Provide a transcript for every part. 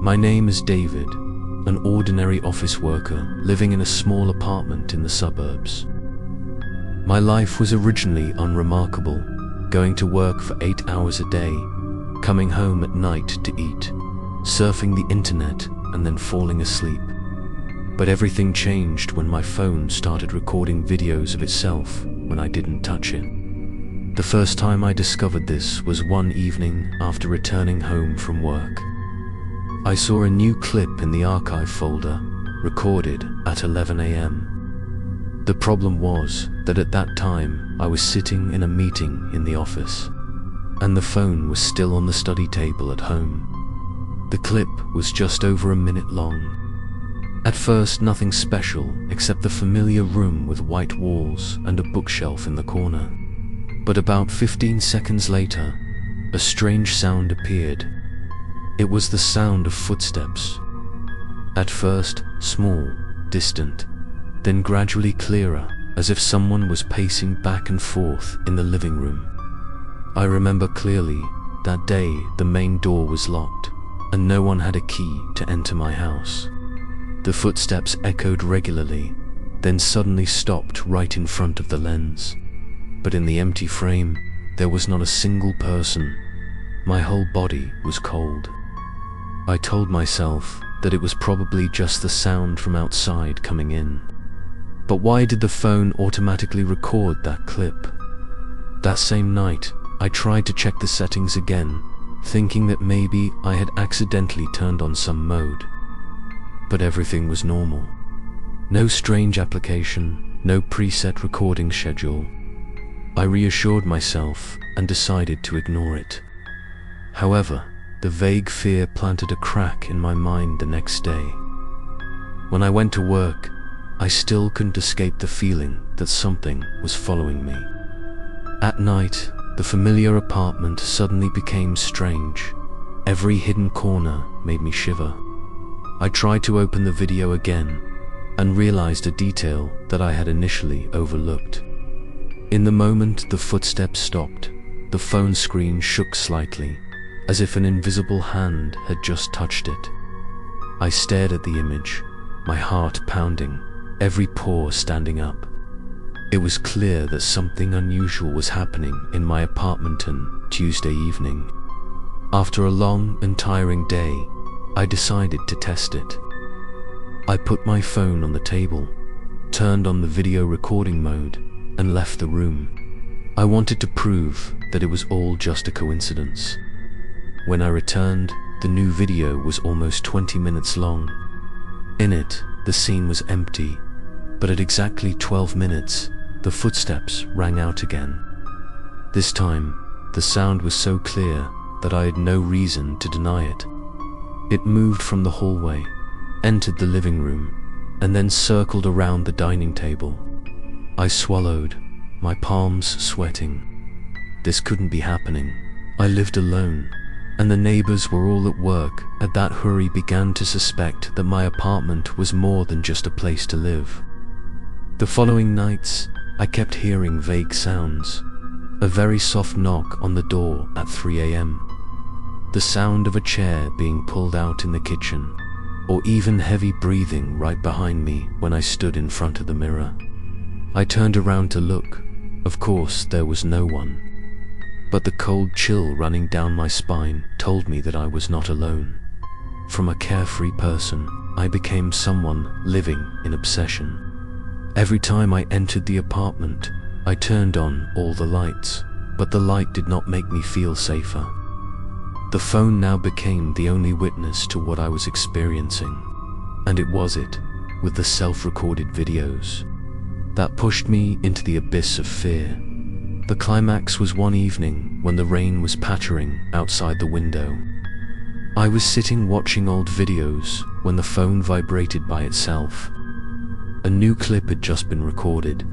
My name is David, an ordinary office worker living in a small apartment in the suburbs. My life was originally unremarkable, going to work for 8 hours a day, coming home at night to eat, surfing the internet, and then falling asleep. But everything changed when my phone started recording videos of itself when I didn't touch it. The first time I discovered this was one evening after returning home from work. I saw a new clip in the archive folder, recorded at 11 a.m. The problem was that at that time I was sitting in a meeting in the office, and the phone was still on the study table at home. The clip was just over a minute long. At first, nothing special except the familiar room with white walls and a bookshelf in the corner. But about 15 seconds later, a strange sound appeared. It was the sound of footsteps. At first, small, distant, then gradually clearer, as if someone was pacing back and forth in the living room. I remember clearly that day the main door was locked, and no one had a key to enter my house. The footsteps echoed regularly, then suddenly stopped right in front of the lens. But in the empty frame, there was not a single person. My whole body was cold. I told myself that it was probably just the sound from outside coming in. But why did the phone automatically record that clip? That same night, I tried to check the settings again, thinking that maybe I had accidentally turned on some mode. But everything was normal. No strange application, no preset recording schedule. I reassured myself and decided to ignore it. However, the vague fear planted a crack in my mind the next day. When I went to work, I still couldn't escape the feeling that something was following me. At night, the familiar apartment suddenly became strange. Every hidden corner made me shiver. I tried to open the video again and realized a detail that I had initially overlooked. In the moment the footsteps stopped, the phone screen shook slightly, as if an invisible hand had just touched it. I stared at the image, my heart pounding, every pore standing up. It was clear that something unusual was happening in my apartment on Tuesday evening. After a long and tiring day, I decided to test it. I put my phone on the table, turned on the video recording mode, and left the room. I wanted to prove that it was all just a coincidence. When I returned, the new video was almost 20 minutes long. In it, the scene was empty, but at exactly 12 minutes, the footsteps rang out again. This time, the sound was so clear that I had no reason to deny it. It moved from the hallway, entered the living room, and then circled around the dining table. I swallowed, my palms sweating. This couldn't be happening. I lived alone, and the neighbors were all at work. At that hurry began to suspect that my apartment was more than just a place to live. The following nights, I kept hearing vague sounds. A very soft knock on the door at 3 a.m. The sound of a chair being pulled out in the kitchen, or even heavy breathing right behind me when I stood in front of the mirror. I turned around to look. Of course, there was no one. But the cold chill running down my spine told me that I was not alone. From a carefree person, I became someone living in obsession. Every time I entered the apartment, I turned on all the lights, but the light did not make me feel safer. The phone now became the only witness to what I was experiencing, and it was it, with the self-recorded videos, that pushed me into the abyss of fear. The climax was one evening when the rain was pattering outside the window. I was sitting watching old videos when the phone vibrated by itself. A new clip had just been recorded.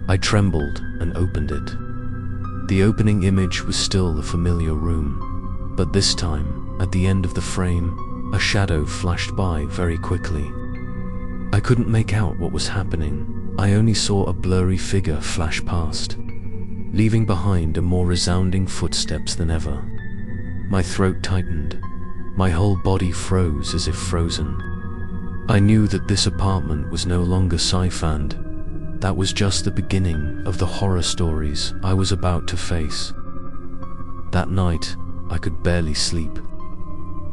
I trembled and opened it. The opening image was still the familiar room, but this time, at the end of the frame, a shadow flashed by very quickly. I couldn't make out what was happening. I only saw a blurry figure flash past, leaving behind a more resounding footsteps than ever. My throat tightened. My whole body froze as if frozen. I knew that this apartment was no longer sci-fi. That was just the beginning of the horror stories I was about to face. That night, I could barely sleep.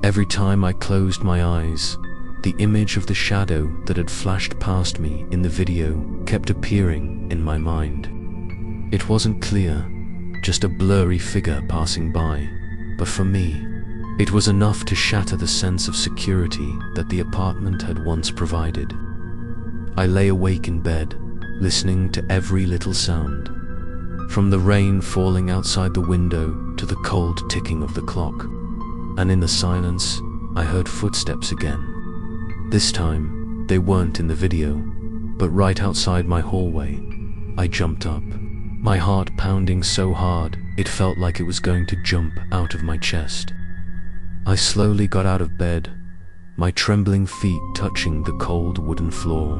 Every time I closed my eyes, the image of the shadow that had flashed past me in the video kept appearing in my mind. It wasn't clear, just a blurry figure passing by, but for me, it was enough to shatter the sense of security that the apartment had once provided. I lay awake in bed, listening to every little sound, from the rain falling outside the window to the cold ticking of the clock. And in the silence, I heard footsteps again. This time, they weren't in the video, but right outside my hallway. I jumped up, my heart pounding so hard it felt like it was going to jump out of my chest. I slowly got out of bed, my trembling feet touching the cold wooden floor.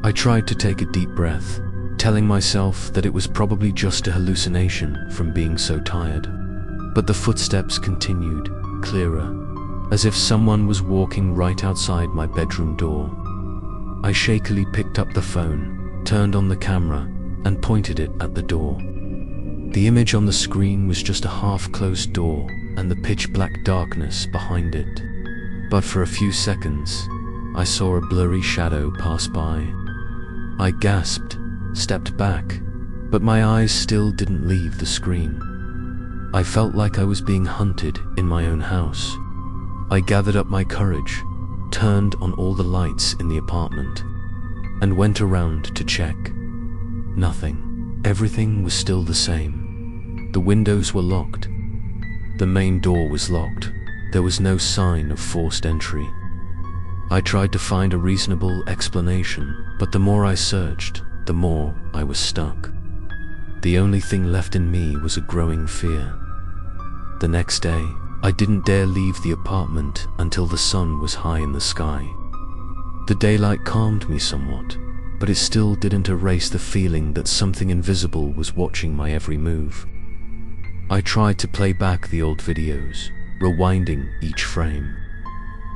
I tried to take a deep breath, telling myself that it was probably just a hallucination from being so tired. But the footsteps continued, clearer, as if someone was walking right outside my bedroom door. I shakily picked up the phone, turned on the camera, and pointed it at the door. The image on the screen was just a half-closed door and the pitch-black darkness behind it. But for a few seconds, I saw a blurry shadow pass by. I gasped, stepped back, but my eyes still didn't leave the screen. I felt like I was being hunted in my own house. I gathered up my courage, turned on all the lights in the apartment, and went around to check. Nothing. Everything was still the same. The windows were locked. The main door was locked. There was no sign of forced entry. I tried to find a reasonable explanation, but the more I searched, the more I was stuck. The only thing left in me was a growing fear. The next day, I didn't dare leave the apartment until the sun was high in the sky. The daylight calmed me somewhat, but it still didn't erase the feeling that something invisible was watching my every move. I tried to play back the old videos, rewinding each frame.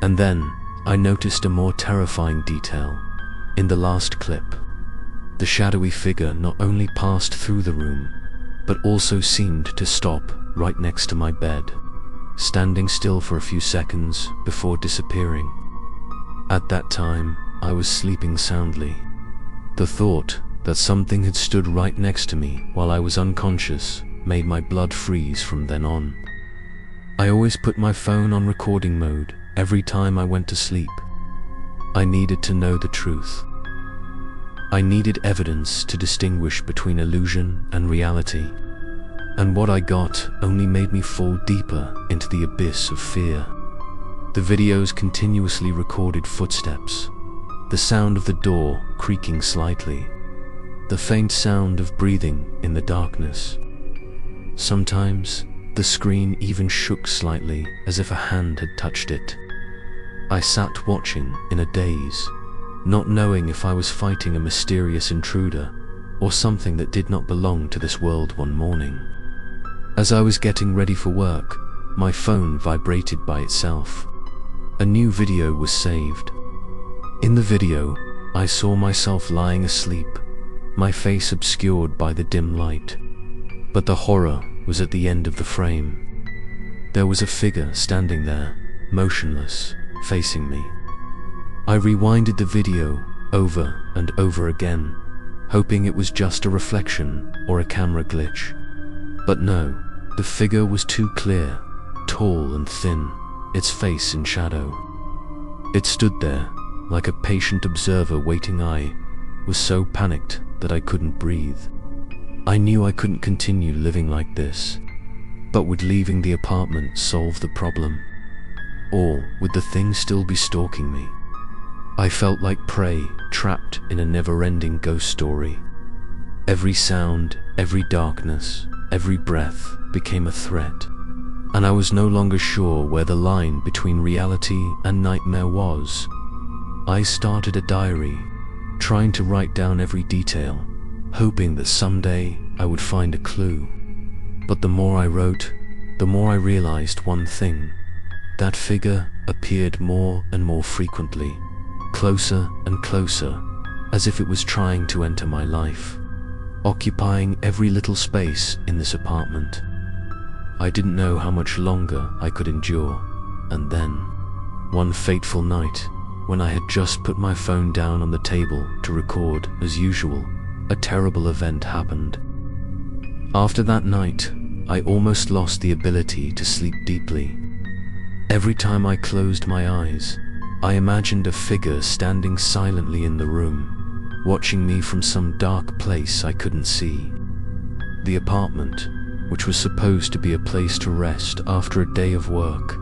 And then, I noticed a more terrifying detail. In the last clip, the shadowy figure not only passed through the room, but also seemed to stop right next to my bed, standing still for a few seconds before disappearing. At that time, I was sleeping soundly. The thought that something had stood right next to me while I was unconscious made my blood freeze from then on. I always put my phone on recording mode every time I went to sleep. I needed to know the truth. I needed evidence to distinguish between illusion and reality. And what I got only made me fall deeper into the abyss of fear. The videos continuously recorded footsteps, the sound of the door creaking slightly, the faint sound of breathing in the darkness. Sometimes, the screen even shook slightly as if a hand had touched it. I sat watching in a daze, not knowing if I was fighting a mysterious intruder or something that did not belong to this world one morning. As I was getting ready for work, my phone vibrated by itself. A new video was saved. In the video, I saw myself lying asleep, my face obscured by the dim light. But the horror was at the end of the frame. There was a figure standing there, motionless, facing me. I rewinded the video over and over again, hoping it was just a reflection or a camera glitch. But no, the figure was too clear, tall and thin, its face in shadow. It stood there, like a patient observer waiting. I was so panicked that I couldn't breathe. I knew I couldn't continue living like this. But would leaving the apartment solve the problem? Or would the thing still be stalking me? I felt like prey trapped in a never-ending ghost story. Every sound, every darkness, every breath became a threat, and I was no longer sure where the line between reality and nightmare was. I started a diary, trying to write down every detail, hoping that someday I would find a clue. But the more I wrote, the more I realized one thing. That figure appeared more and more frequently, closer and closer, as if it was trying to enter my life, occupying every little space in this apartment. I didn't know how much longer I could endure, and then, one fateful night, when I had just put my phone down on the table to record as usual, a terrible event happened. After that night, I almost lost the ability to sleep deeply. Every time I closed my eyes, I imagined a figure standing silently in the room, watching me from some dark place I couldn't see. The apartment, which was supposed to be a place to rest after a day of work,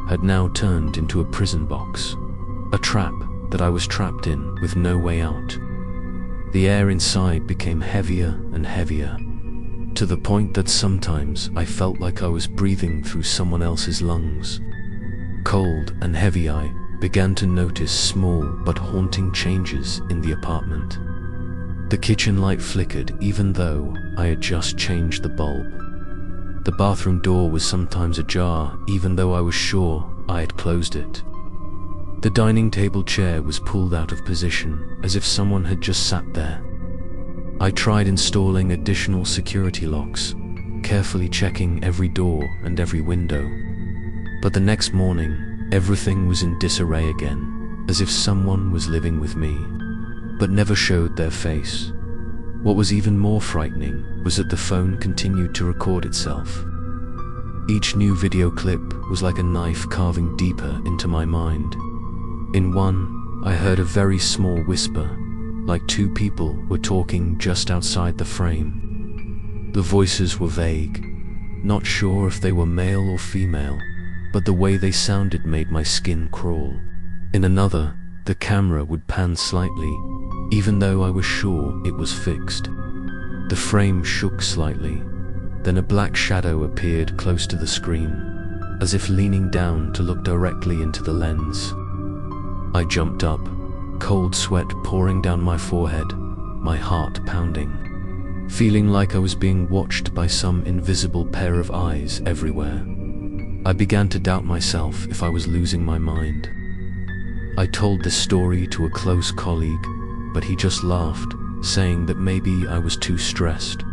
had now turned into a prison box, a trap that I was trapped in with no way out. The air inside became heavier and heavier, to the point that sometimes I felt like I was breathing through someone else's lungs. Cold and heavy, I began to notice small but haunting changes in the apartment. The kitchen light flickered even though I had just changed the bulb. The bathroom door was sometimes ajar even though I was sure I had closed it. The dining table chair was pulled out of position as if someone had just sat there. I tried installing additional security locks, carefully checking every door and every window. But the next morning, everything was in disarray again, as if someone was living with me, but never showed their face. What was even more frightening was that the phone continued to record itself. Each new video clip was like a knife carving deeper into my mind. In one, I heard a very small whisper, like two people were talking just outside the frame. The voices were vague, not sure if they were male or female, but the way they sounded made my skin crawl. In another, the camera would pan slightly, even though I was sure it was fixed. The frame shook slightly, then a black shadow appeared close to the screen, as if leaning down to look directly into the lens. I jumped up, cold sweat pouring down my forehead, my heart pounding, feeling like I was being watched by some invisible pair of eyes everywhere. I began to doubt myself if I was losing my mind. I told this story to a close colleague, but he just laughed, saying that maybe I was too stressed,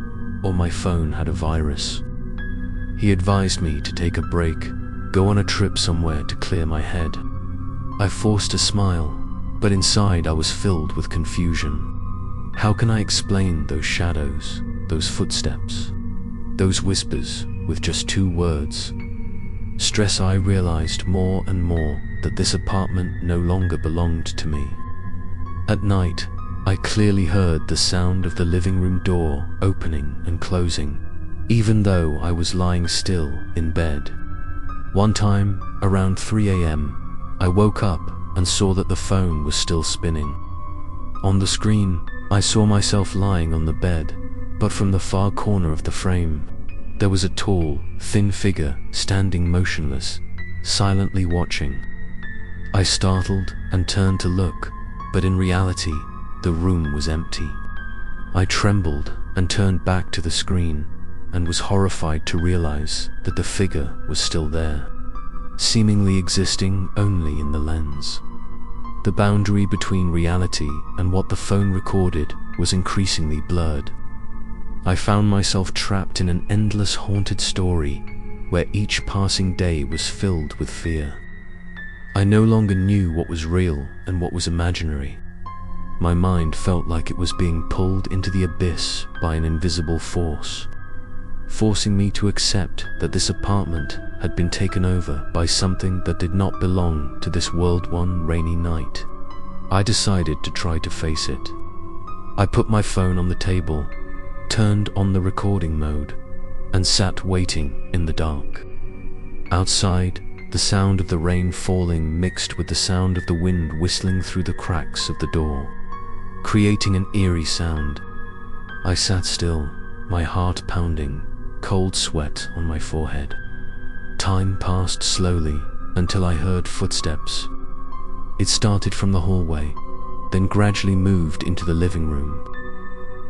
or my phone had a virus. He advised me to take a break, go on a trip somewhere to clear my head. I forced a smile, but inside I was filled with confusion. How can I explain those shadows, those footsteps, those whispers with just two words? Stress. I realized more and more that this apartment no longer belonged to me. At night, I clearly heard the sound of the living room door opening and closing, even though I was lying still in bed. One time, around 3 a.m., I woke up and saw that the phone was still spinning. On the screen, I saw myself lying on the bed, but from the far corner of the frame, there was a tall, thin figure standing motionless, silently watching. I startled and turned to look, but in reality, the room was empty. I trembled and turned back to the screen and was horrified to realize that the figure was still there, seemingly existing only in the lens. The boundary between reality and what the phone recorded was increasingly blurred. I found myself trapped in an endless haunted story where each passing day was filled with fear. I no longer knew what was real and what was imaginary. My mind felt like it was being pulled into the abyss by an invisible force, forcing me to accept that this apartment had been taken over by something that did not belong to this world one rainy night. I decided to try to face it. I put my phone on the table, turned on the recording mode, and sat waiting in the dark. Outside, the sound of the rain falling mixed with the sound of the wind whistling through the cracks of the door, creating an eerie sound. I sat still, my heart pounding, cold sweat on my forehead. Time passed slowly until I heard footsteps. It started from the hallway, then gradually moved into the living room.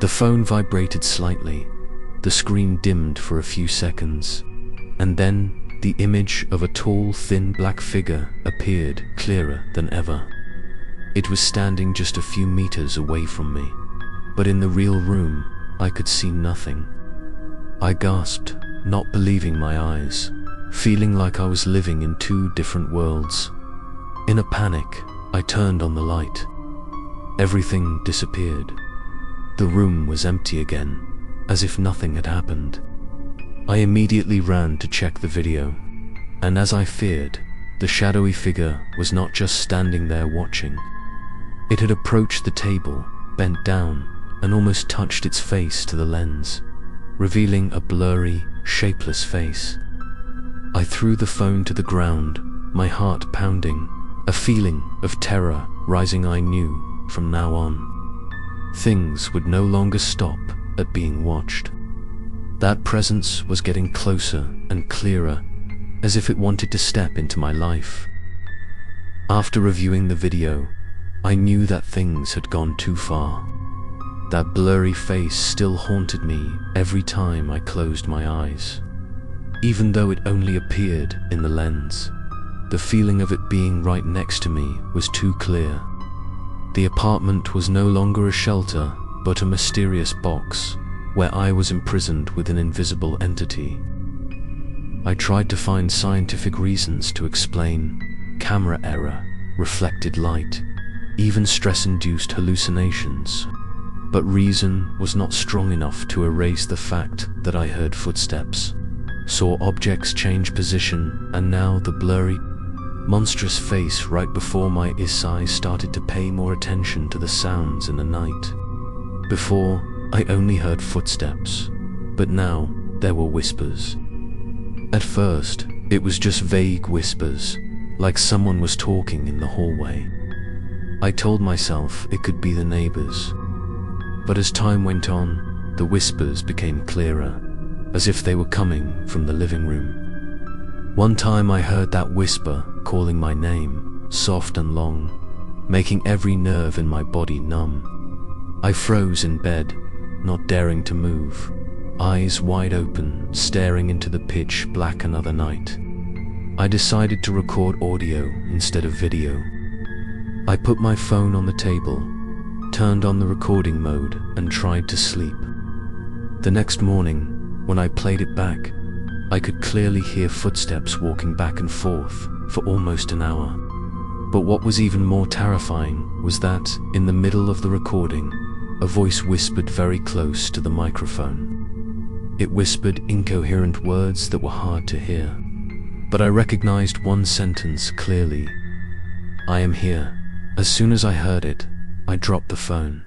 The phone vibrated slightly, the screen dimmed for a few seconds, and then The image of a tall, thin black figure appeared clearer than ever. It was standing just a few meters away from me, but in the real room, I could see nothing. I gasped, not believing my eyes, feeling like I was living in two different worlds. In a panic, I turned on the light. Everything disappeared. The room was empty again, as if nothing had happened. I immediately ran to check the video, and as I feared, the shadowy figure was not just standing there watching. It had approached the table, bent down, and almost touched its face to the lens, revealing a blurry, shapeless face. I threw the phone to the ground, my heart pounding, a feeling of terror rising. I knew, from now on, things would no longer stop at being watched. That presence was getting closer and clearer, as if it wanted to step into my life. After reviewing the video, I knew that things had gone too far. That blurry face still haunted me every time I closed my eyes. Even though it only appeared in the lens, the feeling of it being right next to me was too clear. The apartment was no longer a shelter, but a mysterious box, where I was imprisoned with an invisible entity. I tried to find scientific reasons to explain camera error, reflected light, even stress-induced hallucinations. But reason was not strong enough to erase the fact that I heard footsteps, saw objects change position, and now the blurry, monstrous face right before my eyes started to pay more attention to the sounds in the night. Before, I only heard footsteps, but now there were whispers. At first, it was just vague whispers, like someone was talking in the hallway. I told myself it could be the neighbors. But as time went on, the whispers became clearer, as if they were coming from the living room. One time I heard that whisper calling my name, soft and long, making every nerve in my body numb. I froze in bed, not daring to move, eyes wide open, staring into the pitch black another night. I decided to record audio instead of video. I put my phone on the table, turned on the recording mode, and tried to sleep. The next morning, when I played it back, I could clearly hear footsteps walking back and forth for almost an hour. But what was even more terrifying was that, in the middle of the recording, a voice whispered very close to the microphone. It whispered incoherent words that were hard to hear, but I recognized one sentence clearly: "I am here." As soon as I heard it, I dropped the phone.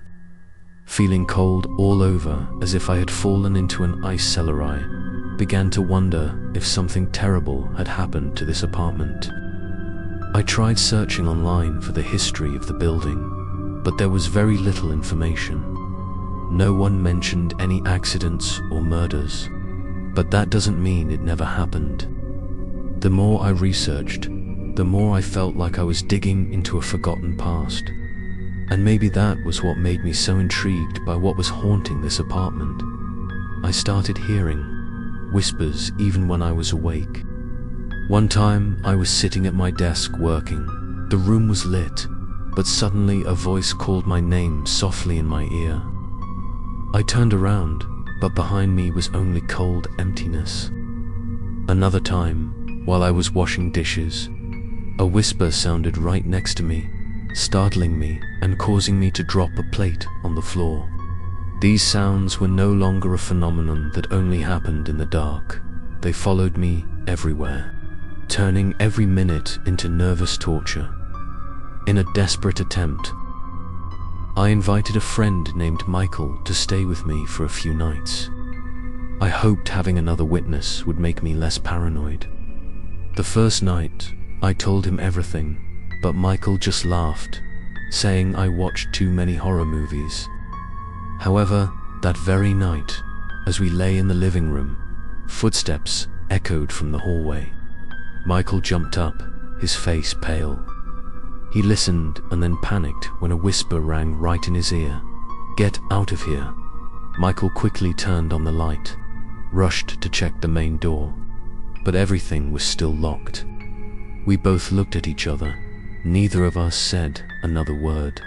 Feeling cold all over, as if I had fallen into an ice cellar, I began to wonder if something terrible had happened to this apartment. I tried searching online for the history of the building, but there was very little information. No one mentioned any accidents or murders, but that doesn't mean it never happened. The more I researched, the more I felt like I was digging into a forgotten past. And maybe that was what made me so intrigued by what was haunting this apartment. I started hearing whispers even when I was awake. One time, I was sitting at my desk working. The room was lit, but suddenly a voice called my name softly in my ear. I turned around, but behind me was only cold emptiness. Another time, while I was washing dishes, a whisper sounded right next to me, startling me and causing me to drop a plate on the floor. These sounds were no longer a phenomenon that only happened in the dark. They followed me everywhere, turning every minute into nervous torture. In a desperate attempt, I invited a friend named Michael to stay with me for a few nights. I hoped having another witness would make me less paranoid. The first night, I told him everything, but Michael just laughed, saying I watched too many horror movies. However, that very night, as we lay in the living room, footsteps echoed from the hallway. Michael jumped up, his face pale. He listened and then panicked when a whisper rang right in his ear. "Get out of here." Michael quickly turned on the light, rushed to check the main door, but everything was still locked. We both looked at each other. Neither of us said another word.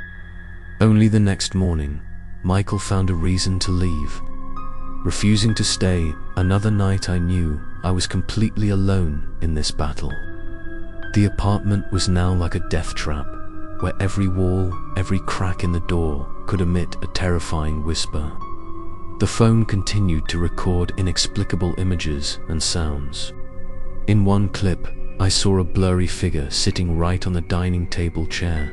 Only the next morning, Michael found a reason to leave. Refusing to stay another night, I knew I was completely alone in this battle. The apartment was now like a death trap, where every wall, every crack in the door could emit a terrifying whisper. The phone continued to record inexplicable images and sounds. In one clip, I saw a blurry figure sitting right on the dining table chair,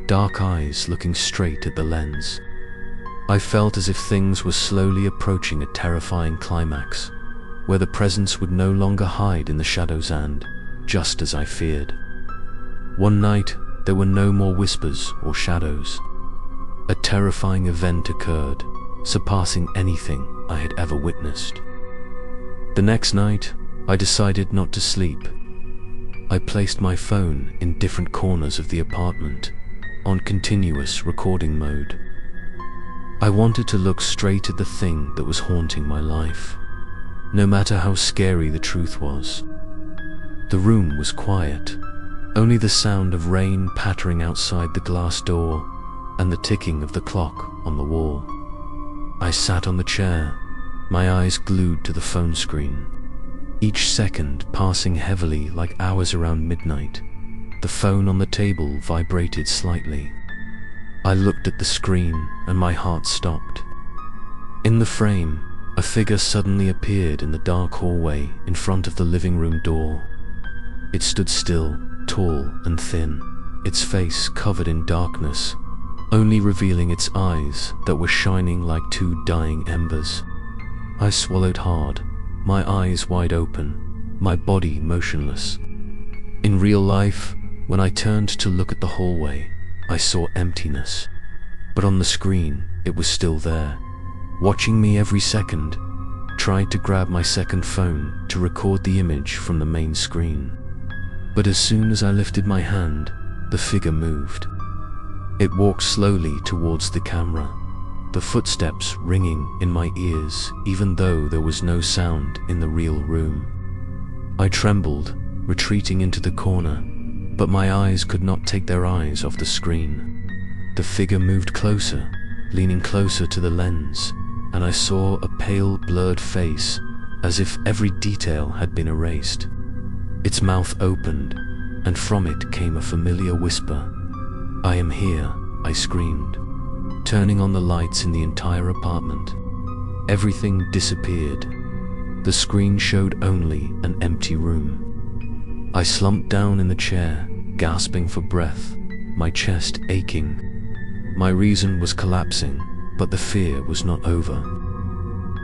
dark eyes looking straight at the lens. I felt as if things were slowly approaching a terrifying climax, where the presence would no longer hide in the shadows and, just as I feared. One night, there were no more whispers or shadows. A terrifying event occurred, surpassing anything I had ever witnessed. The next night, I decided not to sleep. I placed my phone in different corners of the apartment, on continuous recording mode. I wanted to look straight at the thing that was haunting my life, no matter how scary the truth was. The room was quiet, only the sound of rain pattering outside the glass door and the ticking of the clock on the wall. I sat on the chair, my eyes glued to the phone screen. Each second passing heavily like hours around midnight. The phone on the table vibrated slightly. I looked at the screen and my heart stopped. In the frame, a figure suddenly appeared in the dark hallway in front of the living room door. It stood still, tall and thin, its face covered in darkness, only revealing its eyes that were shining like two dying embers. I swallowed hard, my eyes wide open, my body motionless. In real life, when I turned to look at the hallway, I saw emptiness. But on the screen, it was still there, watching me every second. Tried to grab my second phone to record the image from the main screen. But as soon as I lifted my hand, the figure moved. It walked slowly towards the camera, the footsteps ringing in my ears even though there was no sound in the real room. I trembled, retreating into the corner, but my eyes could not take their eyes off the screen. The figure moved closer, leaning closer to the lens, and I saw a pale, blurred face, as if every detail had been erased. Its mouth opened, and from it came a familiar whisper. "I am here," I screamed, turning on the lights in the entire apartment. Everything disappeared. The screen showed only an empty room. I slumped down in the chair, gasping for breath, my chest aching. My reason was collapsing, but the fear was not over.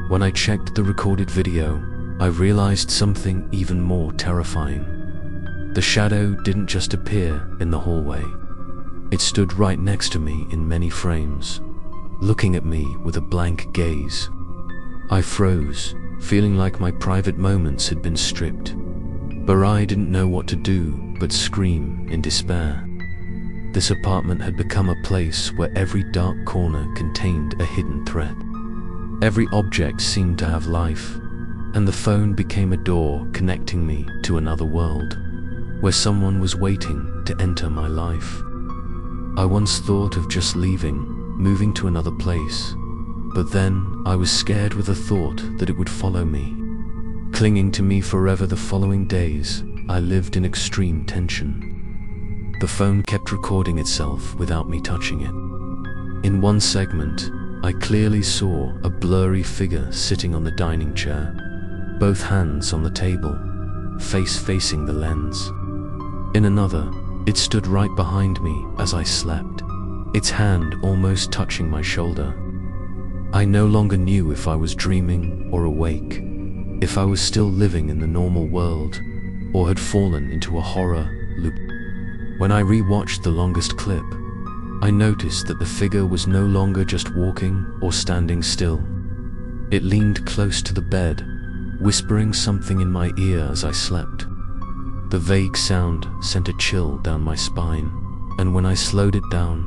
When I checked the recorded video, I realized something even more terrifying. The shadow didn't just appear in the hallway. It stood right next to me in many frames, looking at me with a blank gaze. I froze, feeling like my private moments had been stripped. But I didn't know what to do but scream in despair. This apartment had become a place where every dark corner contained a hidden threat. Every object seemed to have life, and the phone became a door connecting me to another world, where someone was waiting to enter my life. I once thought of just leaving, moving to another place, but then I was scared with the thought that it would follow me. Clinging to me forever the following days, I lived in extreme tension. The phone kept recording itself without me touching it. In one segment, I clearly saw a blurry figure sitting on the dining chair, both hands on the table, face facing the lens. In another, it stood right behind me as I slept, its hand almost touching my shoulder. I no longer knew if I was dreaming or awake, if I was still living in the normal world, or had fallen into a horror loop. When I re-watched the longest clip, I noticed that the figure was no longer just walking or standing still. It leaned close to the bed, whispering something in my ear as I slept. The vague sound sent a chill down my spine, and when I slowed it down,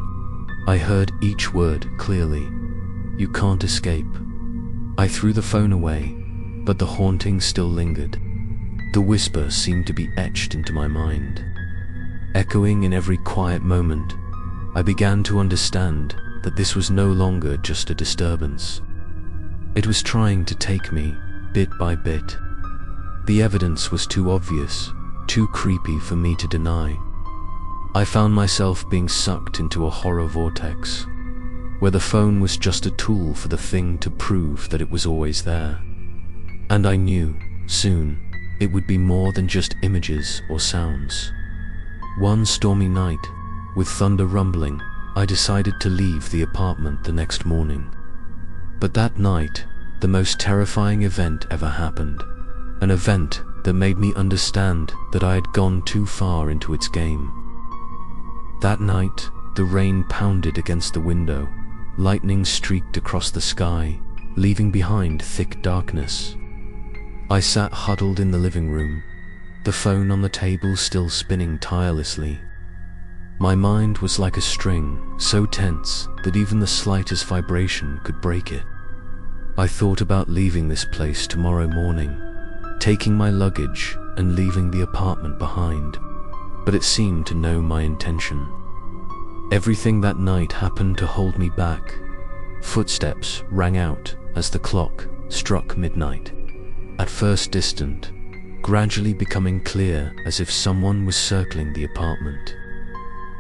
I heard each word clearly. "You can't escape." I threw the phone away, but the haunting still lingered. The whisper seemed to be etched into my mind. Echoing in every quiet moment, I began to understand that this was no longer just a disturbance. It was trying to take me, bit by bit. The evidence was too obvious, too creepy for me to deny. I found myself being sucked into a horror vortex, where the phone was just a tool for the thing to prove that it was always there. And I knew, soon, it would be more than just images or sounds. One stormy night, with thunder rumbling, I decided to leave the apartment the next morning. But that night, the most terrifying event ever happened. An event that made me understand that I had gone too far into its game. That night, the rain pounded against the window, lightning streaked across the sky, leaving behind thick darkness. I sat huddled in the living room, the phone on the table still spinning tirelessly. My mind was like a string, so tense that even the slightest vibration could break it. I thought about leaving this place tomorrow morning, taking my luggage and leaving the apartment behind, but it seemed to know my intention. Everything that night happened to hold me back. Footsteps rang out as the clock struck midnight. At first distant, gradually becoming clear as if someone was circling the apartment.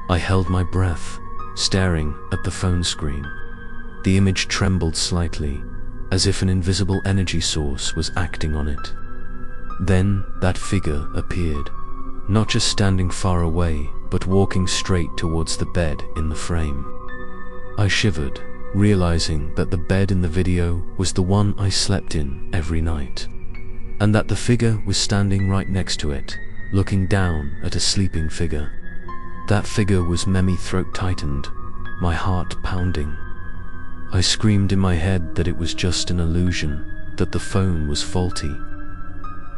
I held my breath, staring at the phone screen. The image trembled slightly, as if an invisible energy source was acting on it. Then that figure appeared, not just standing far away, but walking straight towards the bed in the frame. I shivered, realizing that the bed in the video was the one I slept in every night, and that the figure was standing right next to it, looking down at a sleeping figure. That figure was me. My throat tightened, my heart pounding. I screamed in my head that it was just an illusion, that the phone was faulty.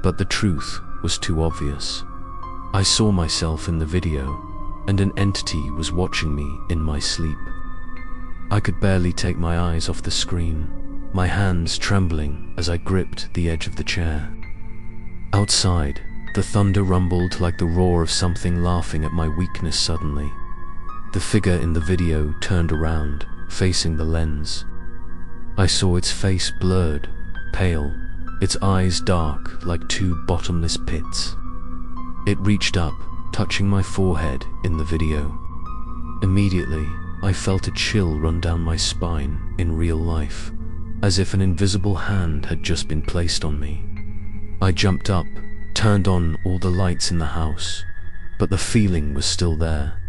But the truth was too obvious. I saw myself in the video, and an entity was watching me in my sleep. I could barely take my eyes off the screen, my hands trembling as I gripped the edge of the chair. Outside, the thunder rumbled like the roar of something laughing at my weakness suddenly. The figure in the video turned around, facing the lens. I saw its face blurred, pale, its eyes dark like two bottomless pits. It reached up, touching my forehead in the video. Immediately, I felt a chill run down my spine in real life, as if an invisible hand had just been placed on me. I jumped up, turned on all the lights in the house, but the feeling was still there,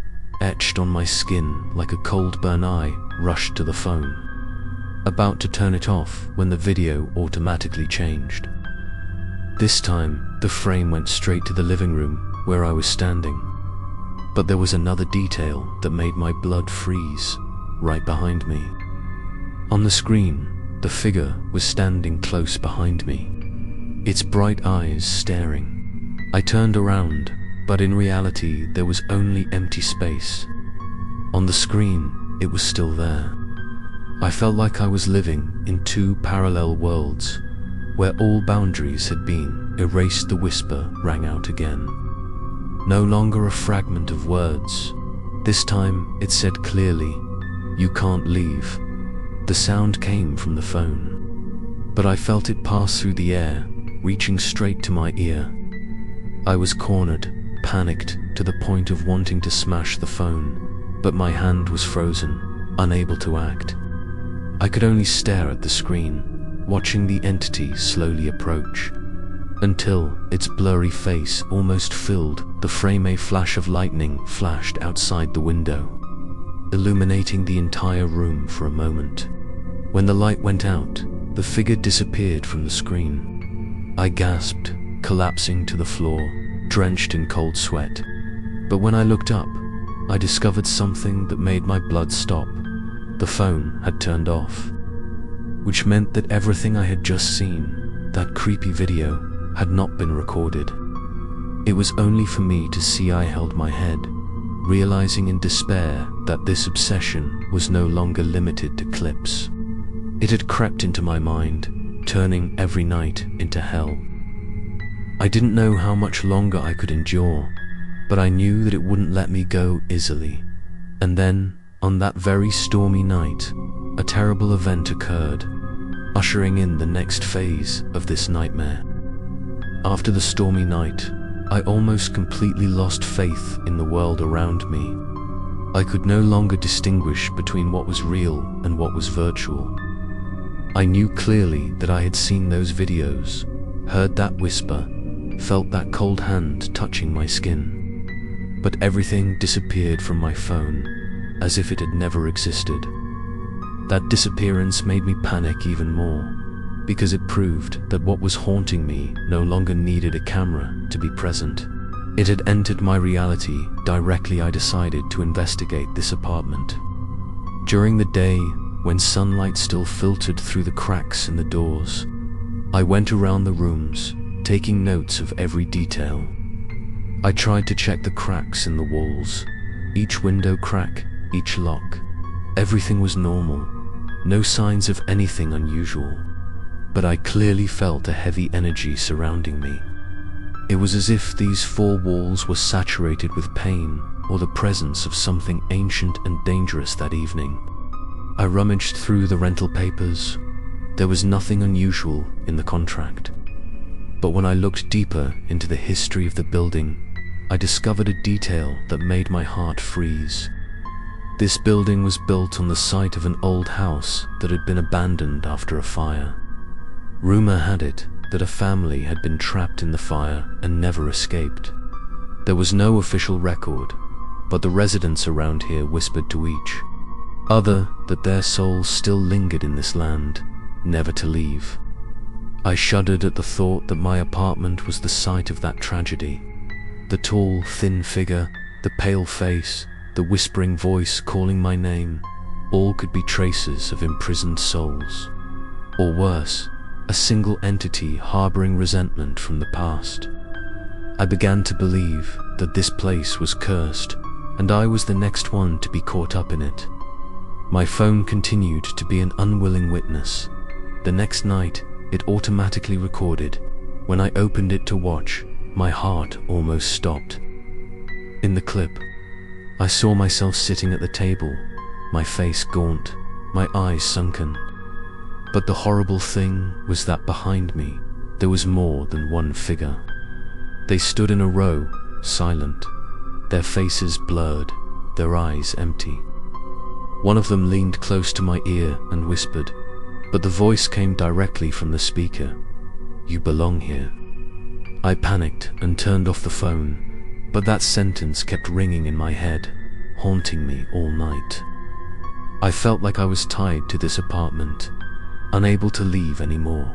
etched on my skin like a cold burn. I rushed to the phone, about to turn it off when the video automatically changed. This time, the frame went straight to the living room where I was standing, but there was another detail that made my blood freeze, right behind me. On the screen, the figure was standing close behind me, its bright eyes staring. I turned around, but in reality there was only empty space. On the screen, it was still there. I felt like I was living in two parallel worlds, where all boundaries had been erased. The whisper rang out again. No longer a fragment of words. This time it said clearly, "You can't leave." The sound came from the phone, but I felt it pass through the air, reaching straight to my ear. I was cornered, panicked to the point of wanting to smash the phone, but my hand was frozen, unable to act. I could only stare at the screen, watching the entity slowly approach, until its blurry face almost filled the frame. A flash of lightning flashed outside the window, illuminating the entire room for a moment. When the light went out, the figure disappeared from the screen. I gasped, collapsing to the floor, drenched in cold sweat. But when I looked up, I discovered something that made my blood stop. The phone had turned off, which meant that everything I had just seen, that creepy video, had not been recorded. It was only for me to see. I held my head, realizing in despair that this obsession was no longer limited to clips. It had crept into my mind, turning every night into hell. I didn't know how much longer I could endure, but I knew that it wouldn't let me go easily. And then, on that very stormy night, a terrible event occurred, ushering in the next phase of this nightmare. After the stormy night, I almost completely lost faith in the world around me. I could no longer distinguish between what was real and what was virtual. I knew clearly that I had seen those videos, heard that whisper, felt that cold hand touching my skin. But everything disappeared from my phone, as if it had never existed. That disappearance made me panic even more, because it proved that what was haunting me no longer needed a camera to be present. It had entered my reality directly. I decided to investigate this apartment. During the day, when sunlight still filtered through the cracks in the doors, I went around the rooms, taking notes of every detail. I tried to check the cracks in the walls, each window crack, each lock. Everything was normal, no signs of anything unusual, but I clearly felt a heavy energy surrounding me. It was as if these four walls were saturated with pain or the presence of something ancient and dangerous that evening. I rummaged through the rental papers. There was nothing unusual in the contract. But when I looked deeper into the history of the building, I discovered a detail that made my heart freeze. This building was built on the site of an old house that had been abandoned after a fire. Rumor had it that a family had been trapped in the fire and never escaped. There was no official record, but the residents around here whispered to each other that their souls still lingered in this land, never to leave. I shuddered at the thought that my apartment was the site of that tragedy. The tall, thin figure, the pale face, the whispering voice calling my name, all could be traces of imprisoned souls. Or worse, a single entity harboring resentment from the past. I began to believe that this place was cursed, and I was the next one to be caught up in it. My phone continued to be an unwilling witness. The next night, it automatically recorded. When I opened it to watch, my heart almost stopped. In the clip, I saw myself sitting at the table, my face gaunt, my eyes sunken. But the horrible thing was that behind me, there was more than one figure. They stood in a row, silent, their faces blurred, their eyes empty. One of them leaned close to my ear and whispered, but the voice came directly from the speaker. "You belong here." I panicked and turned off the phone, but that sentence kept ringing in my head, haunting me all night. I felt like I was tied to this apartment, unable to leave anymore.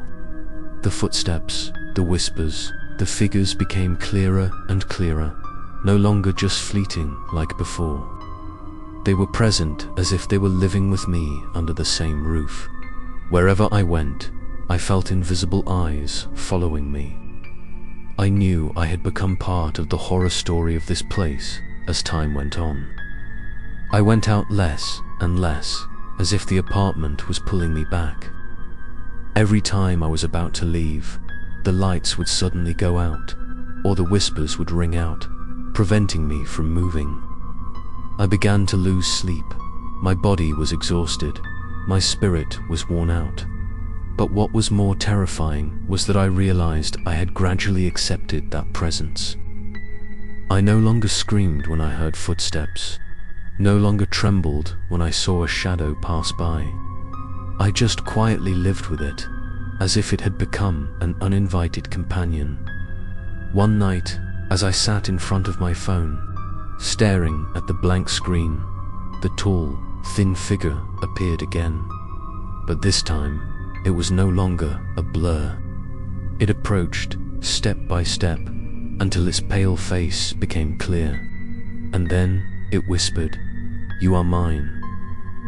The footsteps, the whispers, the figures became clearer and clearer, no longer just fleeting like before. They were present as if they were living with me under the same roof. Wherever I went, I felt invisible eyes following me. I knew I had become part of the horror story of this place as time went on. I went out less and less, as if the apartment was pulling me back. Every time I was about to leave, the lights would suddenly go out, or the whispers would ring out, preventing me from moving. I began to lose sleep. My body was exhausted. My spirit was worn out. But what was more terrifying was that I realized I had gradually accepted that presence. I no longer screamed when I heard footsteps, no longer trembled when I saw a shadow pass by. I just quietly lived with it, as if it had become an uninvited companion. One night, as I sat in front of my phone, staring at the blank screen, the tall, thin figure appeared again. But this time, it was no longer a blur. It approached, step by step, until its pale face became clear. And then it whispered, "You are mine."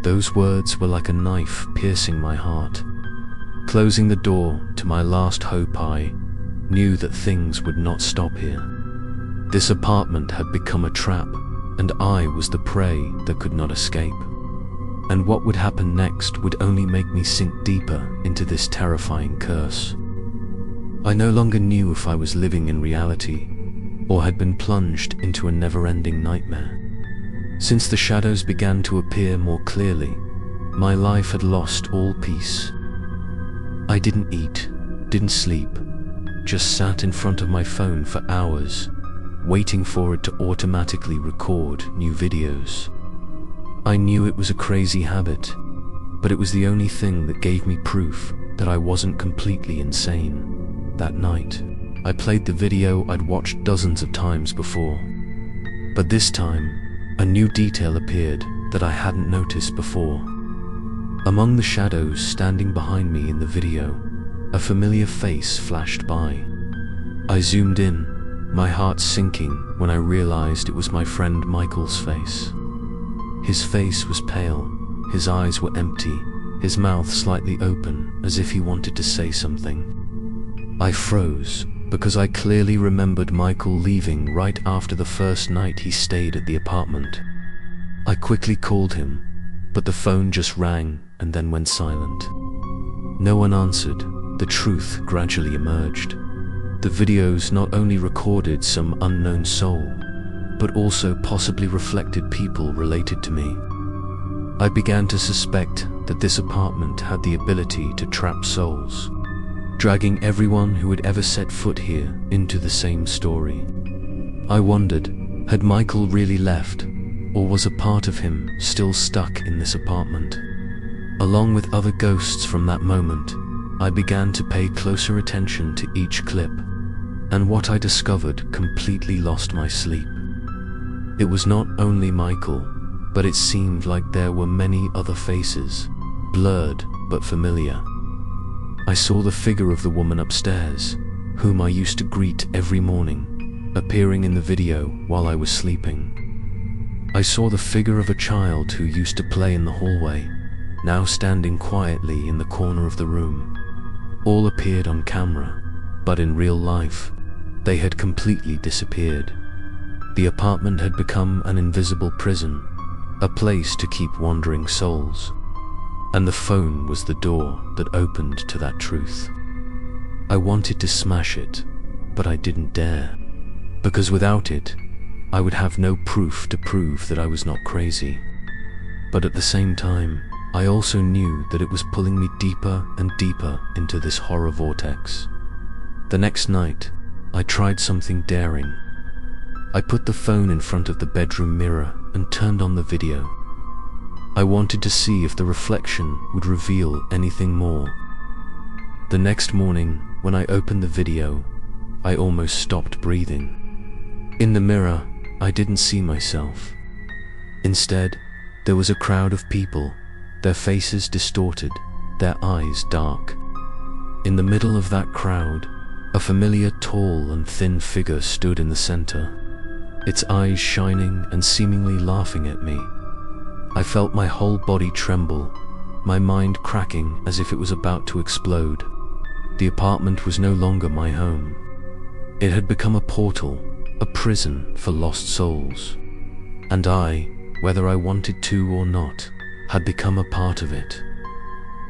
Those words were like a knife piercing my heart. Closing the door to my last hope, I knew that things would not stop here. This apartment had become a trap, and I was the prey that could not escape. And what would happen next would only make me sink deeper into this terrifying curse. I no longer knew if I was living in reality or had been plunged into a never-ending nightmare. Since the shadows began to appear more clearly, my life had lost all peace. I didn't eat, didn't sleep, just sat in front of my phone for hours, waiting for it to automatically record new videos. I knew it was a crazy habit, but it was the only thing that gave me proof that I wasn't completely insane. That night, I played the video I'd watched dozens of times before. But this time, a new detail appeared that I hadn't noticed before. Among the shadows standing behind me in the video, a familiar face flashed by. I zoomed in, my heart sinking when I realized it was my friend Michael's face. His face was pale, his eyes were empty, his mouth slightly open as if he wanted to say something. I froze because I clearly remembered Michael leaving right after the first night he stayed at the apartment. I quickly called him, but the phone just rang and then went silent. No one answered. The truth gradually emerged. The videos not only recorded some unknown soul, but also possibly reflected people related to me. I began to suspect that this apartment had the ability to trap souls, dragging everyone who had ever set foot here into the same story. I wondered, had Michael really left, or was a part of him still stuck in this apartment? Along with other ghosts from that moment, I began to pay closer attention to each clip, and what I discovered completely lost my sleep. It was not only Michael, but it seemed like there were many other faces, blurred but familiar. I saw the figure of the woman upstairs, whom I used to greet every morning, appearing in the video while I was sleeping. I saw the figure of a child who used to play in the hallway, now standing quietly in the corner of the room. All appeared on camera, but in real life, they had completely disappeared. The apartment had become an invisible prison, a place to keep wandering souls. And the phone was the door that opened to that truth. I wanted to smash it, but I didn't dare, because without it, I would have no proof to prove that I was not crazy. But at the same time, I also knew that it was pulling me deeper and deeper into this horror vortex. The next night, I tried something daring. I put the phone in front of the bedroom mirror and turned on the video. I wanted to see if the reflection would reveal anything more. The next morning, when I opened the video, I almost stopped breathing. In the mirror, I didn't see myself. Instead, there was a crowd of people, their faces distorted, their eyes dark. In the middle of that crowd, a familiar tall and thin figure stood in the center, its eyes shining and seemingly laughing at me. I felt my whole body tremble, my mind cracking as if it was about to explode. The apartment was no longer my home. It had become a portal, a prison for lost souls. And I, whether I wanted to or not, had become a part of it.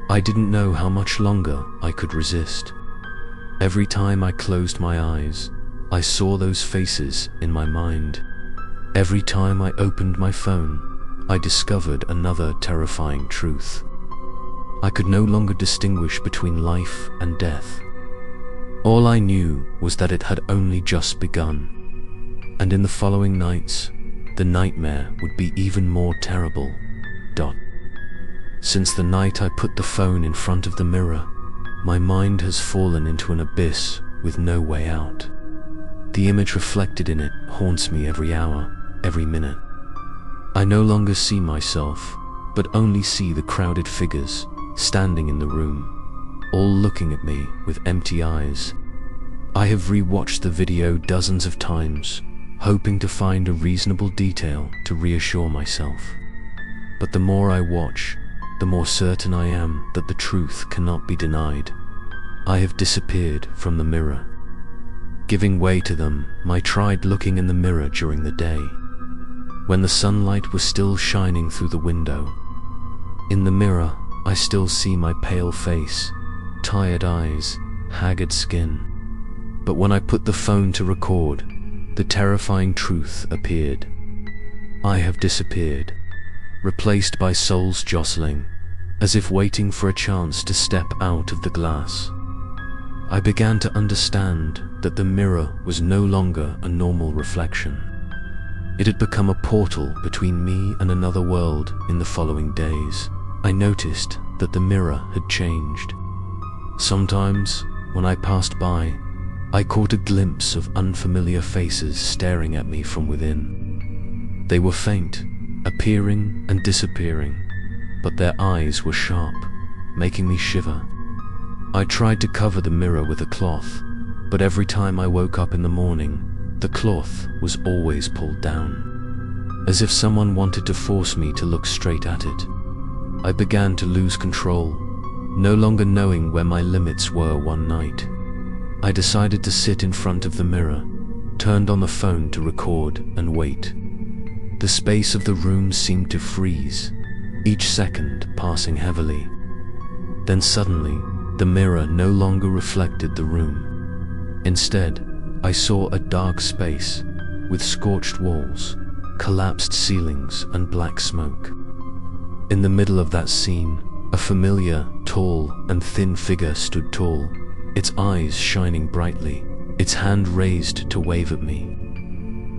I didn't know how much longer I could resist. Every time I closed my eyes, I saw those faces in my mind. Every time I opened my phone, I discovered another terrifying truth. I could no longer distinguish between life and death. All I knew was that it had only just begun. And in the following nights, the nightmare would be even more terrible. Since the night I put the phone in front of the mirror, my mind has fallen into an abyss with no way out. The image reflected in it haunts me every hour, every minute. I no longer see myself, but only see the crowded figures standing in the room, all looking at me with empty eyes. I have rewatched the video dozens of times, hoping to find a reasonable detail to reassure myself. But the more I watch, the more certain I am that the truth cannot be denied. I have disappeared from the mirror. Giving way to them, I tried looking in the mirror during the day, when the sunlight was still shining through the window. In the mirror, I still see my pale face, tired eyes, haggard skin. But when I put the phone to record, the terrifying truth appeared. I have disappeared, replaced by souls jostling, as if waiting for a chance to step out of the glass. I began to understand that the mirror was no longer a normal reflection. It had become a portal between me and another world. In the following days, I noticed that the mirror had changed. Sometimes, when I passed by, I caught a glimpse of unfamiliar faces staring at me from within. They were faint, appearing and disappearing, but their eyes were sharp, making me shiver. I tried to cover the mirror with a cloth, but every time I woke up in the morning, the cloth was always pulled down, as if someone wanted to force me to look straight at it. I began to lose control, no longer knowing where my limits were. One night, I decided to sit in front of the mirror, turned on the phone to record and wait. The space of the room seemed to freeze, each second passing heavily. Then suddenly, the mirror no longer reflected the room. Instead, I saw a dark space with scorched walls, collapsed ceilings, and black smoke. In the middle of that scene, a familiar, tall and thin figure stood tall, its eyes shining brightly, its hand raised to wave at me.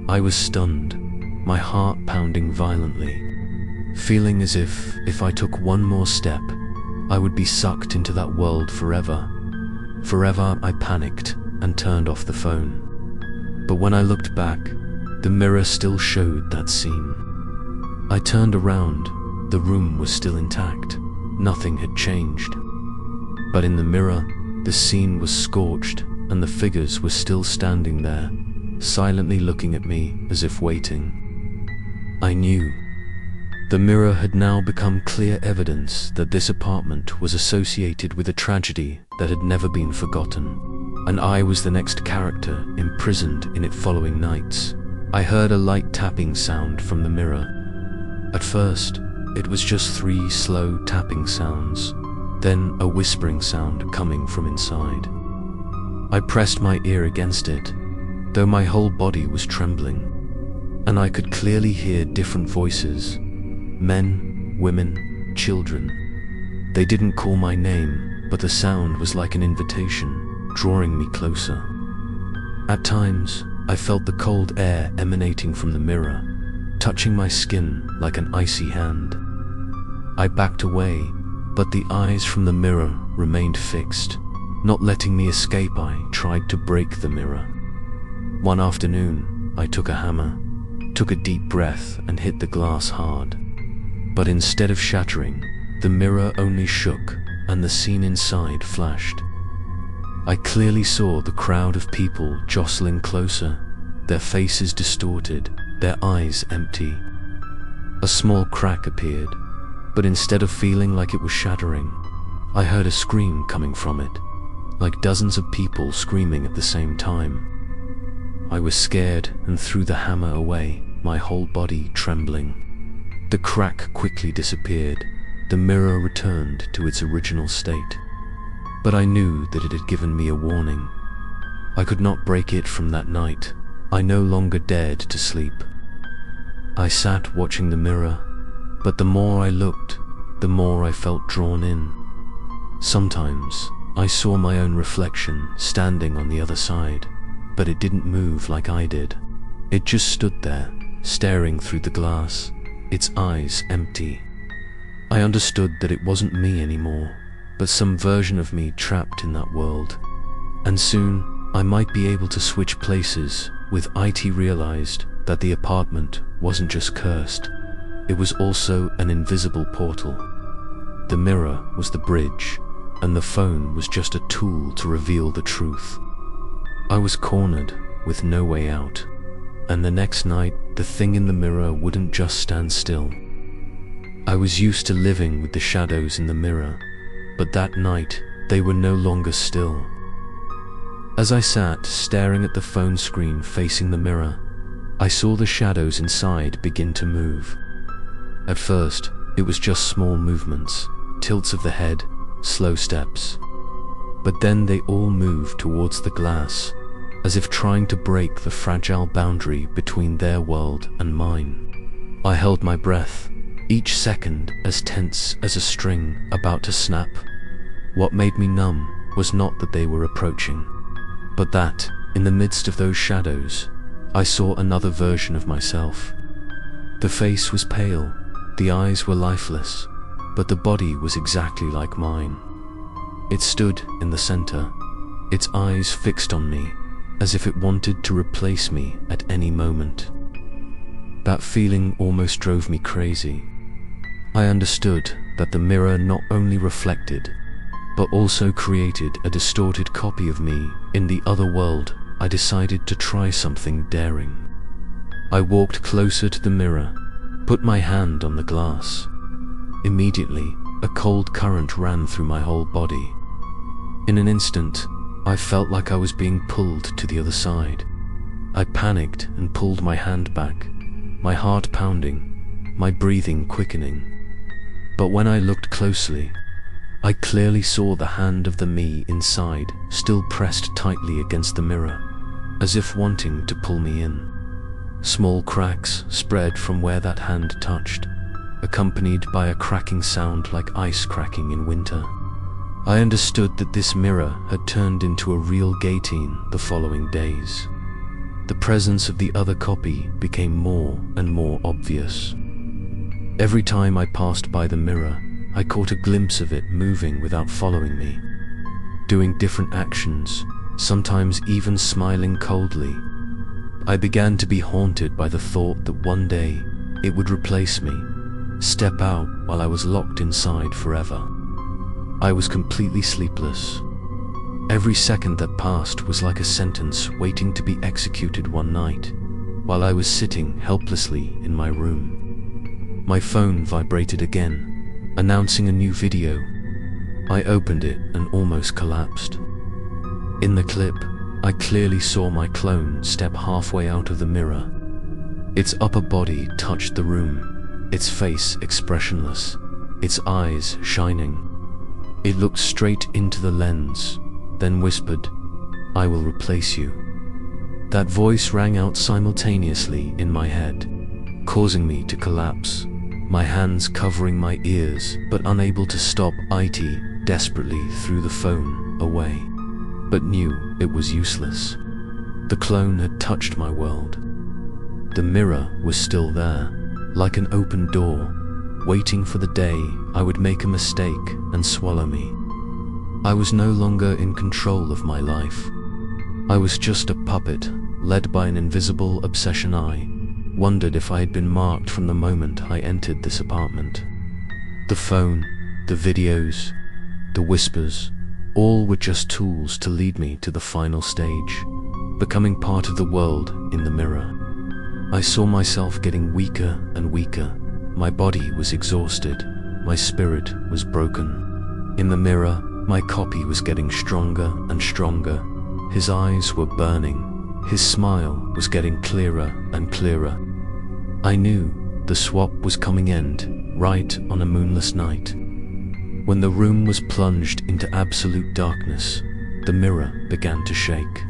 I was stunned, my heart pounding violently, feeling as if I took one more step, I would be sucked into that world forever. Forever, I panicked and turned off the phone. But when I looked back, the mirror still showed that scene. I turned around, the room was still intact, nothing had changed. But in the mirror, the scene was scorched and the figures were still standing there, silently looking at me as if waiting. I knew. The mirror had now become clear evidence that this apartment was associated with a tragedy that had never been forgotten, and I was the next character imprisoned in it. Following nights, I heard a light tapping sound from the mirror. At first, it was just 3 slow tapping sounds, then a whispering sound coming from inside. I pressed my ear against it, though my whole body was trembling, and I could clearly hear different voices. Men, women, children. They didn't call my name, but the sound was like an invitation, drawing me closer. At times, I felt the cold air emanating from the mirror, touching my skin like an icy hand. I backed away, but the eyes from the mirror remained fixed, not letting me escape. I tried to break the mirror. One afternoon, I took a hammer, took a deep breath and hit the glass hard. But instead of shattering, the mirror only shook and the scene inside flashed. I clearly saw the crowd of people jostling closer, their faces distorted, their eyes empty. A small crack appeared, but instead of feeling like it was shattering, I heard a scream coming from it, like dozens of people screaming at the same time. I was scared and threw the hammer away, my whole body trembling. The crack quickly disappeared, the mirror returned to its original state. But I knew that it had given me a warning. I could not break it. From that night, I no longer dared to sleep. I sat watching the mirror, but the more I looked, the more I felt drawn in. Sometimes, I saw my own reflection standing on the other side, but it didn't move like I did. It just stood there, staring through the glass, its eyes empty. I understood that it wasn't me anymore, but some version of me trapped in that world. And soon, I might be able to switch places with it. Realized that the apartment wasn't just cursed, it was also an invisible portal. The mirror was the bridge, and the phone was just a tool to reveal the truth. I was cornered with no way out. And the next night, the thing in the mirror wouldn't just stand still. I was used to living with the shadows in the mirror, but that night, they were no longer still. As I sat staring at the phone screen facing the mirror, I saw the shadows inside begin to move. At first, it was just small movements, tilts of the head, slow steps. But then they all moved towards the glass, as if trying to break the fragile boundary between their world and mine. I held my breath, each second as tense as a string about to snap. What made me numb was not that they were approaching, but that, in the midst of those shadows, I saw another version of myself. The face was pale, the eyes were lifeless, but the body was exactly like mine. It stood in the center, its eyes fixed on me, as if it wanted to replace me at any moment. That feeling almost drove me crazy. I understood that the mirror not only reflected, but also created a distorted copy of me in the other world. I decided to try something daring. I walked closer to the mirror, put my hand on the glass. Immediately, a cold current ran through my whole body. In an instant, I felt like I was being pulled to the other side. I panicked and pulled my hand back, my heart pounding, my breathing quickening. But when I looked closely, I clearly saw the hand of the me inside still pressed tightly against the mirror, as if wanting to pull me in. Small cracks spread from where that hand touched, accompanied by a cracking sound like ice cracking in winter. I understood that this mirror had turned into a real guillotine the following days. The presence of the other copy became more and more obvious. Every time I passed by the mirror, I caught a glimpse of it moving without following me, doing different actions, sometimes even smiling coldly. I began to be haunted by the thought that one day it would replace me, step out while I was locked inside forever. I was completely sleepless. Every second that passed was like a sentence waiting to be executed one night, while I was sitting helplessly in my room. My phone vibrated again, announcing a new video. I opened it and almost collapsed. In the clip, I clearly saw my clone step halfway out of the mirror. Its upper body touched the room, its face expressionless, its eyes shining. It looked straight into the lens, then whispered, "I will replace you." That voice rang out simultaneously in my head, causing me to collapse, my hands covering my ears but unable to stop. IT desperately threw the phone away, but knew it was useless. The clone had touched my world. The mirror was still there, like an open door, waiting for the day I would make a mistake and swallow me. I was no longer in control of my life. I was just a puppet, led by an invisible obsession. I wondered if I had been marked from the moment I entered this apartment. The phone, the videos, the whispers, all were just tools to lead me to the final stage, becoming part of the world in the mirror. I saw myself getting weaker and weaker. My body was exhausted, my spirit was broken. In the mirror, my copy was getting stronger and stronger. His eyes were burning, his smile was getting clearer and clearer. I knew the swap was coming end, right on a moonless night. When the room was plunged into absolute darkness, the mirror began to shake.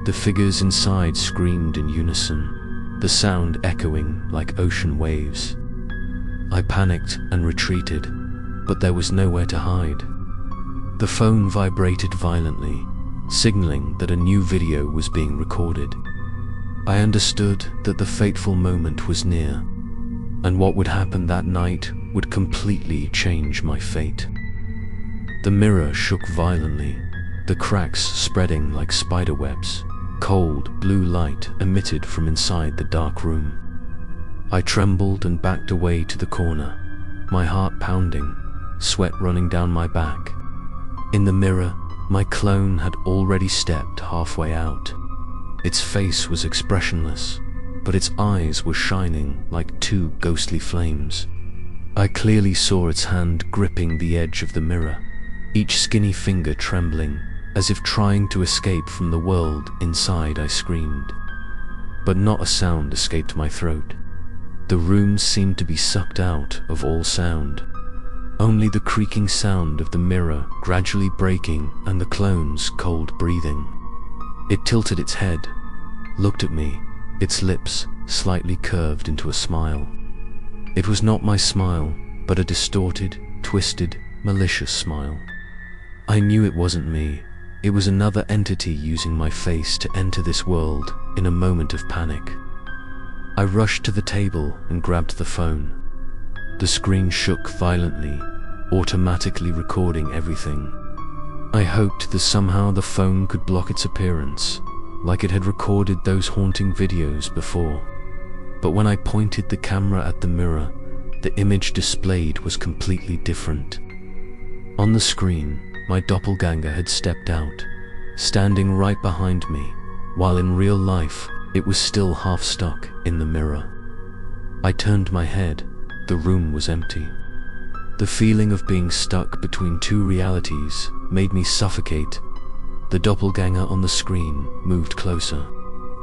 The figures inside screamed in unison, the sound echoing like ocean waves. I panicked and retreated, but there was nowhere to hide. The phone vibrated violently, signaling that a new video was being recorded. I understood that the fateful moment was near, and what would happen that night would completely change my fate. The mirror shook violently, the cracks spreading like spider webs. Cold blue light emitted from inside the dark room. I trembled and backed away to the corner, my heart pounding, sweat running down my back. In the mirror, my clone had already stepped halfway out. Its face was expressionless, but its eyes were shining like two ghostly flames. I clearly saw its hand gripping the edge of the mirror, each skinny finger trembling, as if trying to escape from the world inside. I screamed, but not a sound escaped my throat. The room seemed to be sucked out of all sound. Only the creaking sound of the mirror gradually breaking and the clone's cold breathing. It tilted its head, looked at me, its lips slightly curved into a smile. It was not my smile, but a distorted, twisted, malicious smile. I knew it wasn't me. It was another entity using my face to enter this world in a moment of panic. I rushed to the table and grabbed the phone. The screen shook violently, automatically recording everything. I hoped that somehow the phone could block its appearance, like it had recorded those haunting videos before. But when I pointed the camera at the mirror, the image displayed was completely different. On the screen, my doppelganger had stepped out, standing right behind me, while in real life, it was still half stuck in the mirror. I turned my head. The room was empty. The feeling of being stuck between two realities made me suffocate. The doppelganger on the screen moved closer,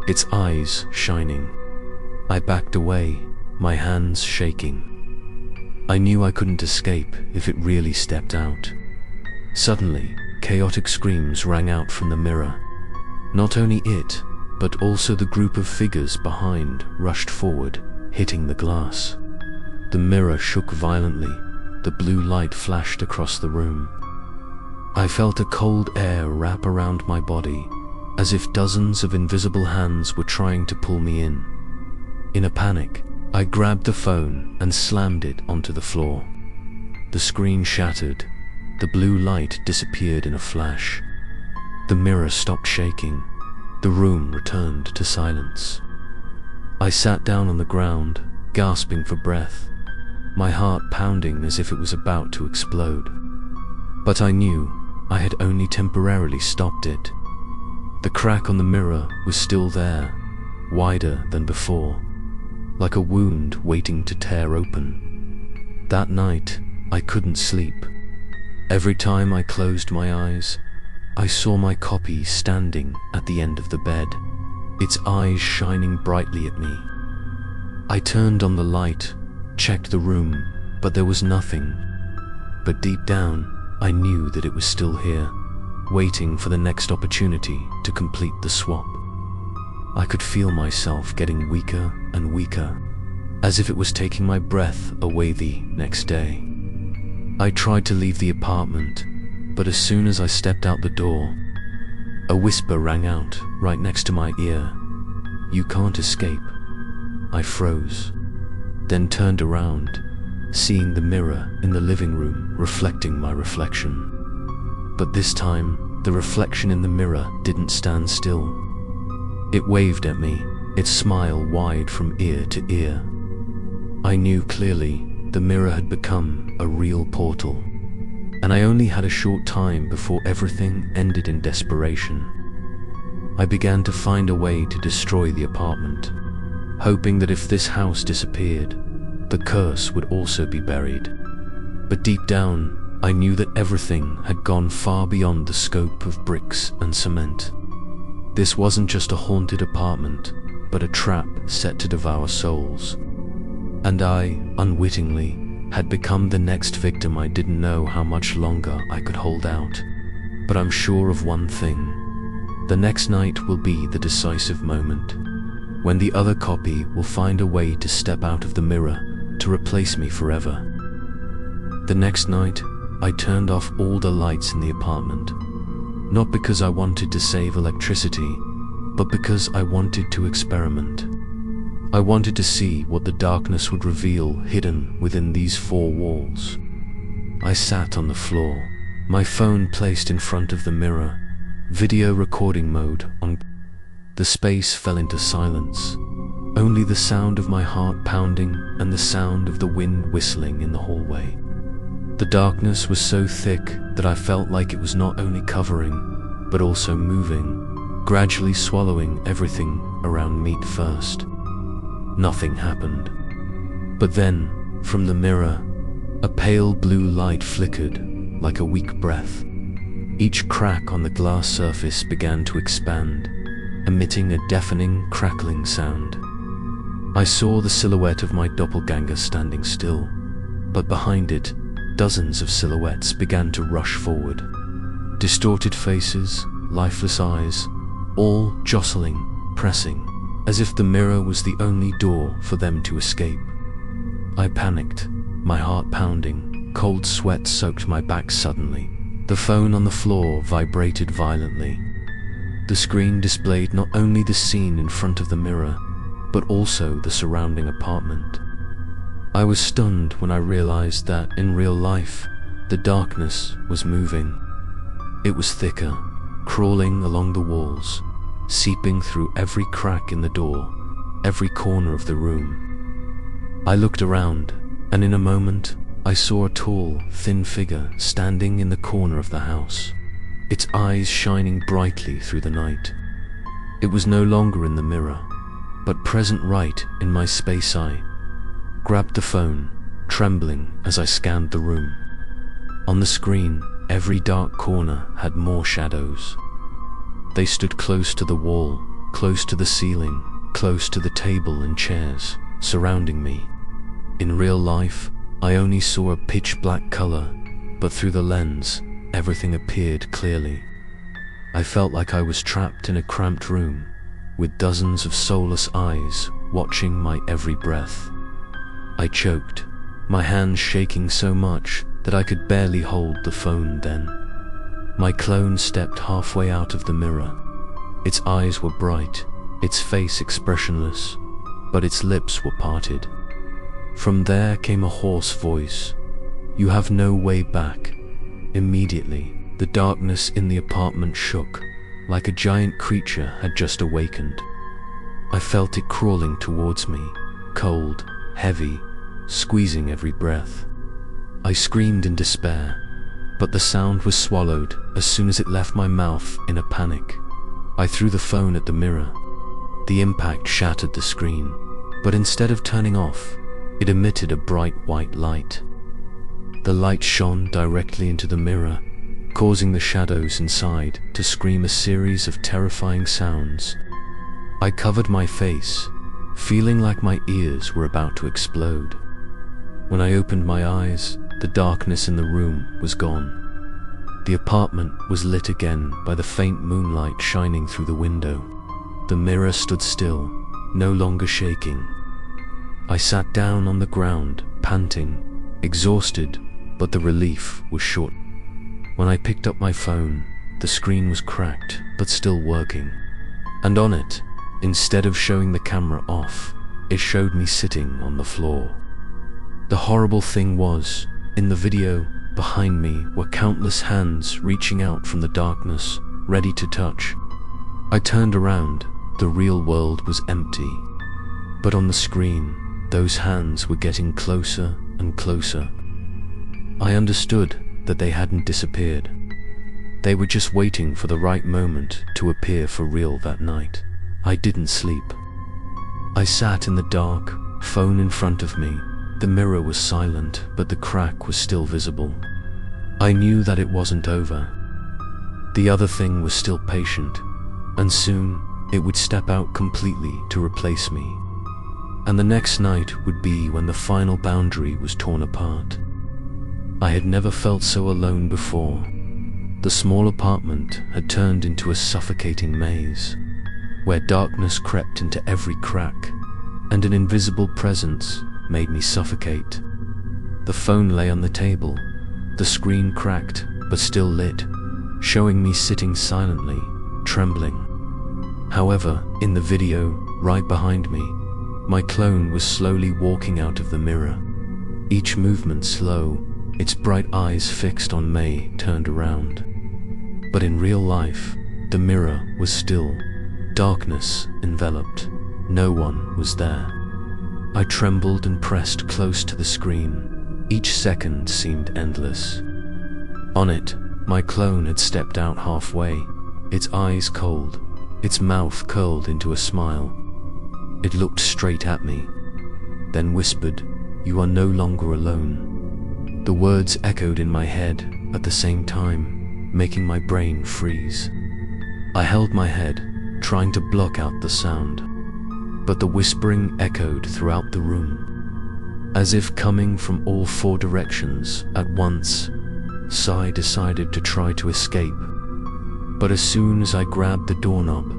its eyes shining. I backed away, my hands shaking. I knew I couldn't escape if it really stepped out. Suddenly, chaotic screams rang out from the mirror. Not only it, but also the group of figures behind rushed forward, hitting the glass. The mirror shook violently. The blue light flashed across the room. I felt a cold air wrap around my body, as if dozens of invisible hands were trying to pull me in. In a panic, I grabbed the phone and slammed it onto the floor. The screen shattered. The blue light disappeared in a flash. The mirror stopped shaking. The room returned to silence. I sat down on the ground, gasping for breath, my heart pounding as if it was about to explode. But I knew I had only temporarily stopped it. The crack on the mirror was still there, wider than before, like a wound waiting to tear open. That night, I couldn't sleep. Every time I closed my eyes, I saw my copy standing at the end of the bed, its eyes shining brightly at me. I turned on the light, checked the room, but there was nothing. But deep down, I knew that it was still here, waiting for the next opportunity to complete the swap. I could feel myself getting weaker and weaker, as if it was taking my breath away the next day. I tried to leave the apartment, but as soon as I stepped out the door, a whisper rang out right next to my ear. "You can't escape." I froze, then turned around, seeing the mirror in the living room reflecting my reflection. But this time, the reflection in the mirror didn't stand still. It waved at me, its smile wide from ear to ear. I knew clearly the mirror had become a real portal, and I only had a short time before everything ended in desperation. I began to find a way to destroy the apartment, hoping that if this house disappeared, the curse would also be buried. But deep down, I knew that everything had gone far beyond the scope of bricks and cement. This wasn't just a haunted apartment, but a trap set to devour souls. And I, unwittingly, had become the next victim. I didn't know how much longer I could hold out. But I'm sure of one thing. The next night will be the decisive moment, when the other copy will find a way to step out of the mirror to replace me forever. The next night, I turned off all the lights in the apartment, not because I wanted to save electricity, but because I wanted to experiment. I wanted to see what the darkness would reveal hidden within these four walls. I sat on the floor, my phone placed in front of the mirror, video recording mode on. The space fell into silence, only the sound of my heart pounding and the sound of the wind whistling in the hallway. The darkness was so thick that I felt like it was not only covering, but also moving, gradually swallowing everything around me first. Nothing happened. But then, from the mirror, a pale blue light flickered like a weak breath. Each crack on the glass surface began to expand, emitting a deafening, crackling sound. I saw the silhouette of my doppelganger standing still, but behind it, dozens of silhouettes began to rush forward. Distorted faces, lifeless eyes, all jostling, pressing, as if the mirror was the only door for them to escape. I panicked, my heart pounding, cold sweat soaked my back suddenly. The phone on the floor vibrated violently. The screen displayed not only the scene in front of the mirror, but also the surrounding apartment. I was stunned when I realized that, in real life, the darkness was moving. It was thicker, crawling along the walls, seeping through every crack in the door, every corner of the room. I looked around, and in a moment, I saw a tall, thin figure standing in the corner of the house, its eyes shining brightly through the night. It was no longer in the mirror, but present right in my space. I grabbed the phone, trembling as I scanned the room. On the screen, every dark corner had more shadows. They stood close to the wall, close to the ceiling, close to the table and chairs surrounding me. In real life, I only saw a pitch-black color, but through the lens, everything appeared clearly. I felt like I was trapped in a cramped room, with dozens of soulless eyes watching my every breath. I choked, my hands shaking so much that I could barely hold the phone then. My clone stepped halfway out of the mirror. Its eyes were bright, its face expressionless, but its lips were parted. From there came a hoarse voice. "You have no way back." Immediately, the darkness in the apartment shook, like a giant creature had just awakened. I felt it crawling towards me, cold, heavy, squeezing every breath. I screamed in despair, but the sound was swallowed as soon as it left my mouth in a panic. I threw the phone at the mirror. The impact shattered the screen, but instead of turning off, it emitted a bright white light. The light shone directly into the mirror, causing the shadows inside to scream a series of terrifying sounds. I covered my face, feeling like my ears were about to explode. When I opened my eyes, the darkness in the room was gone. The apartment was lit again by the faint moonlight shining through the window. The mirror stood still, no longer shaking. I sat down on the ground, panting, exhausted, but the relief was short. When I picked up my phone, the screen was cracked, but still working. And on it, instead of showing the camera off, it showed me sitting on the floor. The horrible thing was, in the video, behind me were countless hands reaching out from the darkness, ready to touch. I turned around, the real world was empty. But on the screen, those hands were getting closer and closer. I understood that they hadn't disappeared. They were just waiting for the right moment to appear for real that night. I didn't sleep. I sat in the dark, phone in front of me. The mirror was silent, but the crack was still visible. I knew that it wasn't over. The other thing was still patient, and soon it would step out completely to replace me. And the next night would be when the final boundary was torn apart. I had never felt so alone before. The small apartment had turned into a suffocating maze, where darkness crept into every crack, and an invisible presence made me suffocate. The phone lay on the table, the screen cracked but still lit, showing me sitting silently, trembling. However, in the video, right behind me, my clone was slowly walking out of the mirror. Each movement slow, its bright eyes fixed on May turned around. But in real life, the mirror was still. Darkness enveloped. No one was there. I trembled and pressed close to the screen. Each second seemed endless. On it, my clone had stepped out halfway, its eyes cold, its mouth curled into a smile. It looked straight at me, then whispered, "You are no longer alone." The words echoed in my head at the same time, making my brain freeze. I held my head, trying to block out the sound, but the whispering echoed throughout the room, as if coming from all four directions at once. Sai decided to try to escape, but as soon as I grabbed the doorknob,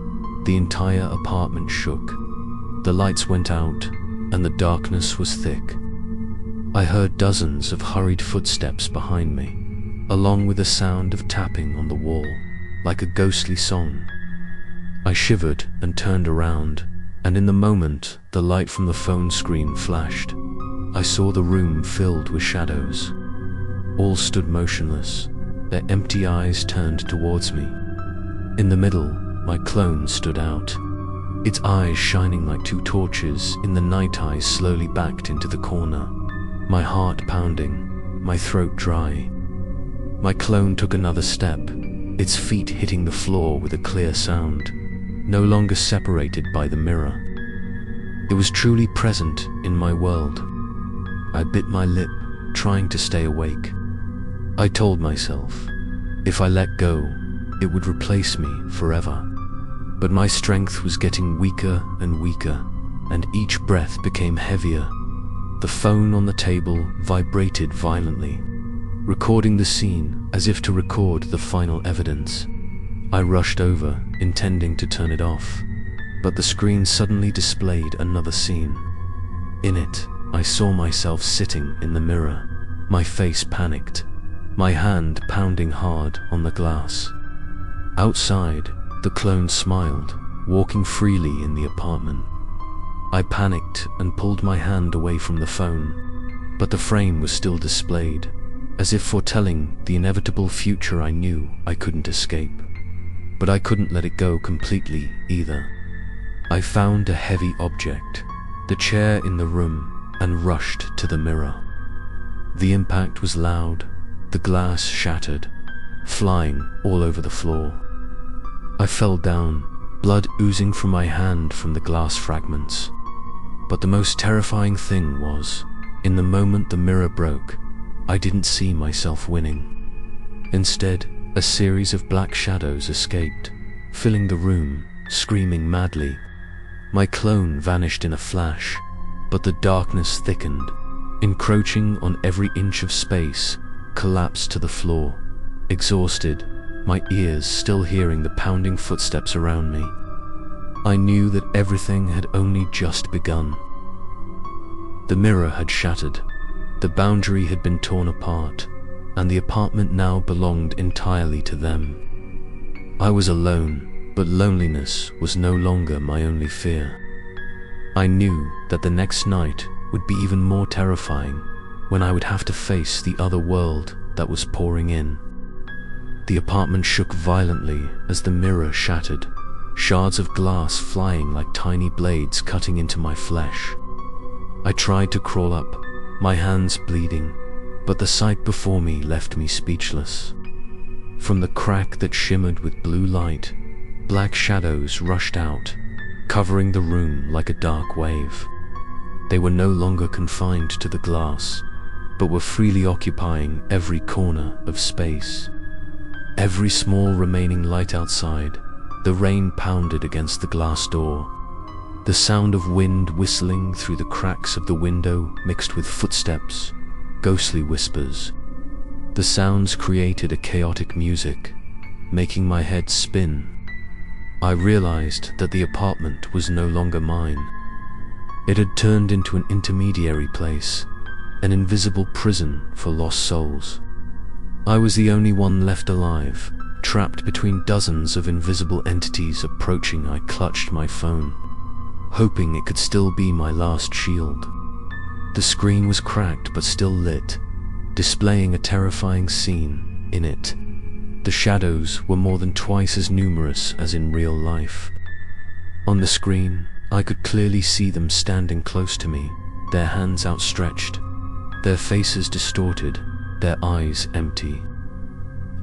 the entire apartment shook. The lights went out, and the darkness was thick. I heard dozens of hurried footsteps behind me, along with a sound of tapping on the wall, like a ghostly song. I shivered and turned around, and in the moment the light from the phone screen flashed, I saw the room filled with shadows. All stood motionless, their empty eyes turned towards me. In the middle, my clone stood out, its eyes shining like two torches in the night. I slowly backed into the corner, my heart pounding, my throat dry. My clone took another step, its feet hitting the floor with a clear sound, no longer separated by the mirror. It was truly present in my world. I bit my lip, trying to stay awake. I told myself, if I let go, it would replace me forever. But my strength was getting weaker and weaker, and each breath became heavier. The phone on the table vibrated violently, recording the scene as if to record the final evidence. I rushed over, intending to turn it off, but the screen suddenly displayed another scene. In it, I saw myself sitting in the mirror, my face panicked, my hand pounding hard on the glass. Outside, the clone smiled, walking freely in the apartment. I panicked and pulled my hand away from the phone, but the frame was still displayed, as if foretelling the inevitable future I knew I couldn't escape. But I couldn't let it go completely either. I found a heavy object, the chair in the room, and rushed to the mirror. The impact was loud, the glass shattered, flying all over the floor. I fell down, blood oozing from my hand from the glass fragments. But the most terrifying thing was, in the moment the mirror broke, I didn't see myself winning. Instead, a series of black shadows escaped, filling the room, screaming madly. My clone vanished in a flash, but the darkness thickened, encroaching on every inch of space, collapsed to the floor. Exhausted, my ears still hearing the pounding footsteps around me, I knew that everything had only just begun. The mirror had shattered, the boundary had been torn apart, and the apartment now belonged entirely to them. I was alone, but loneliness was no longer my only fear. I knew that the next night would be even more terrifying, when I would have to face the other world that was pouring in. The apartment shook violently as the mirror shattered, shards of glass flying like tiny blades cutting into my flesh. I tried to crawl up, my hands bleeding, but the sight before me left me speechless. From the crack that shimmered with blue light, black shadows rushed out, covering the room like a dark wave. They were no longer confined to the glass, but were freely occupying every corner of space. Every small remaining light outside, the rain pounded against the glass door. The sound of wind whistling through the cracks of the window mixed with footsteps, ghostly whispers. The sounds created a chaotic music, making my head spin. I realized that the apartment was no longer mine. It had turned into an intermediary place, an invisible prison for lost souls. I was the only one left alive, trapped between dozens of invisible entities approaching. I clutched my phone, hoping it could still be my last shield. The screen was cracked but still lit, displaying a terrifying scene. In it, the shadows were more than twice as numerous as in real life. On the screen, I could clearly see them standing close to me, their hands outstretched, their faces distorted, their eyes empty.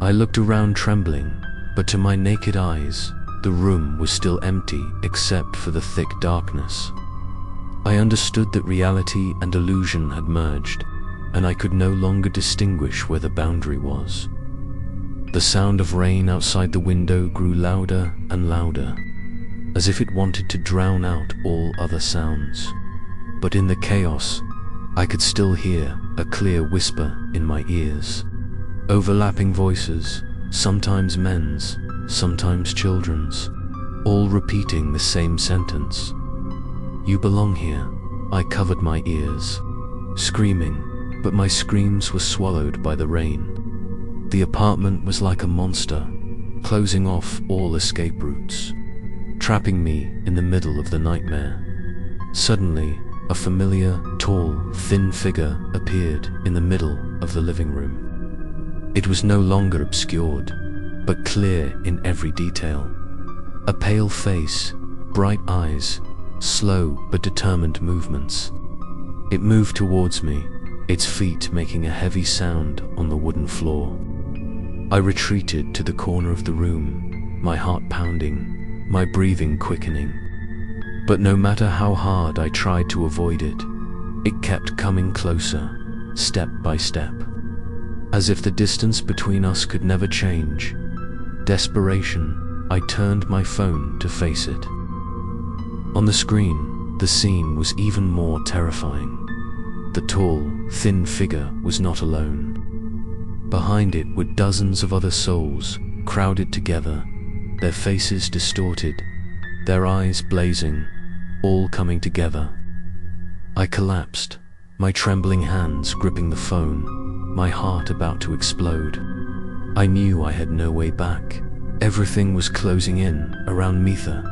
I looked around trembling, but to my naked eyes, the room was still empty except for the thick darkness. I understood that reality and illusion had merged, and I could no longer distinguish where the boundary was. The sound of rain outside the window grew louder and louder, as if it wanted to drown out all other sounds. But in the chaos, I could still hear a clear whisper in my ears. Overlapping voices, sometimes men's, sometimes children's. all repeating the same sentence. "You belong here." I covered my ears, screaming, but my screams were swallowed by the rain. The apartment was like a monster, closing off all escape routes, trapping me in the middle of the nightmare. Suddenly, a familiar, tall, thin figure appeared in the middle of the living room. It was no longer obscured, but clear in every detail. A pale face, bright eyes, slow but determined movements. It moved towards me, its feet making a heavy sound on the wooden floor. I retreated to the corner of the room, my heart pounding, my breathing quickening. But no matter how hard I tried to avoid it, it kept coming closer, step by step. As if the distance between us could never change. Desperation, I turned my phone to face it. On the screen, the scene was even more terrifying. The tall, thin figure was not alone. Behind it were dozens of other souls, crowded together, their faces distorted, their eyes blazing, all coming together. I collapsed, my trembling hands gripping the phone, my heart about to explode. I knew I had no way back. Everything was closing in around Mitha.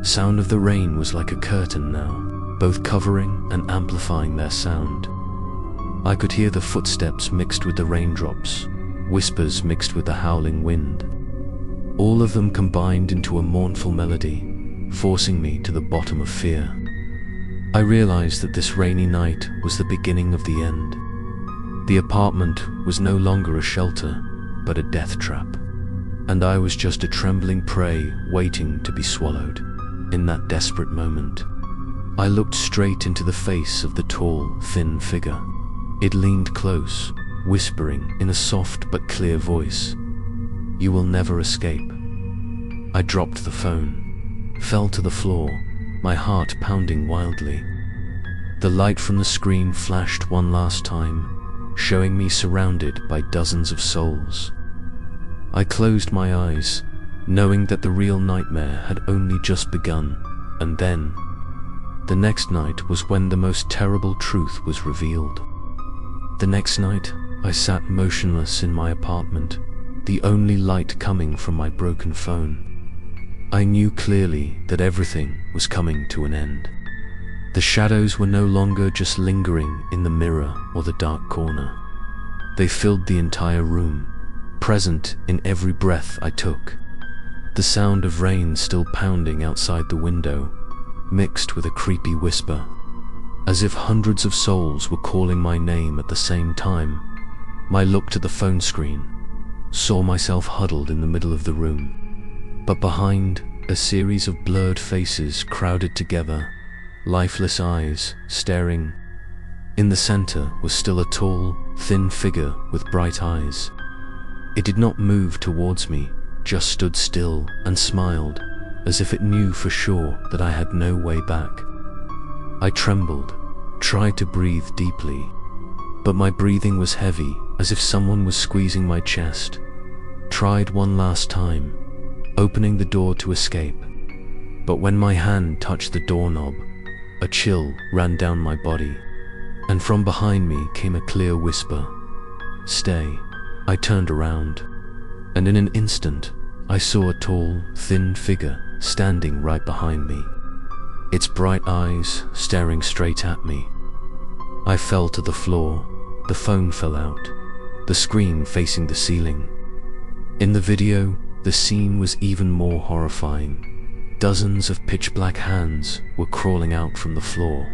Sound of the rain was like a curtain now, both covering and amplifying their sound. I could hear the footsteps mixed with the raindrops, whispers mixed with the howling wind. All of them combined into a mournful melody, forcing me to the bottom of fear. I realized that this rainy night was the beginning of the end. The apartment was no longer a shelter, but a death trap. And I was just a trembling prey waiting to be swallowed. In that desperate moment, I looked straight into the face of the tall, thin figure. It leaned close, whispering in a soft but clear voice, "You will never escape." I dropped the phone, fell to the floor, my heart pounding wildly. The light from the screen flashed one last time, showing me surrounded by dozens of souls. I closed my eyes, knowing that the real nightmare had only just begun, and then, the next night was when the most terrible truth was revealed. The next night, I sat motionless in my apartment, the only light coming from my broken phone. I knew clearly that everything was coming to an end. The shadows were no longer just lingering in the mirror or the dark corner. They filled the entire room, present in every breath I took. The sound of rain still pounding outside the window, mixed with a creepy whisper, as if hundreds of souls were calling my name at the same time. I looked at the phone screen, saw myself huddled in the middle of the room, but behind, a series of blurred faces crowded together, lifeless eyes staring. In the center was still a tall, thin figure with bright eyes. It did not move towards me, just stood still and smiled, as if it knew for sure that I had no way back. I trembled, tried to breathe deeply, but my breathing was heavy, as if someone was squeezing my chest. Tried one last time, opening the door to escape, but when my hand touched the doorknob, a chill ran down my body, and from behind me came a clear whisper, "Stay." I turned around, and in an instant, I saw a tall, thin figure standing right behind me, its bright eyes staring straight at me. I fell to the floor, the phone fell out, the screen facing the ceiling. In the video, the scene was even more horrifying. Dozens of pitch-black hands were crawling out from the floor,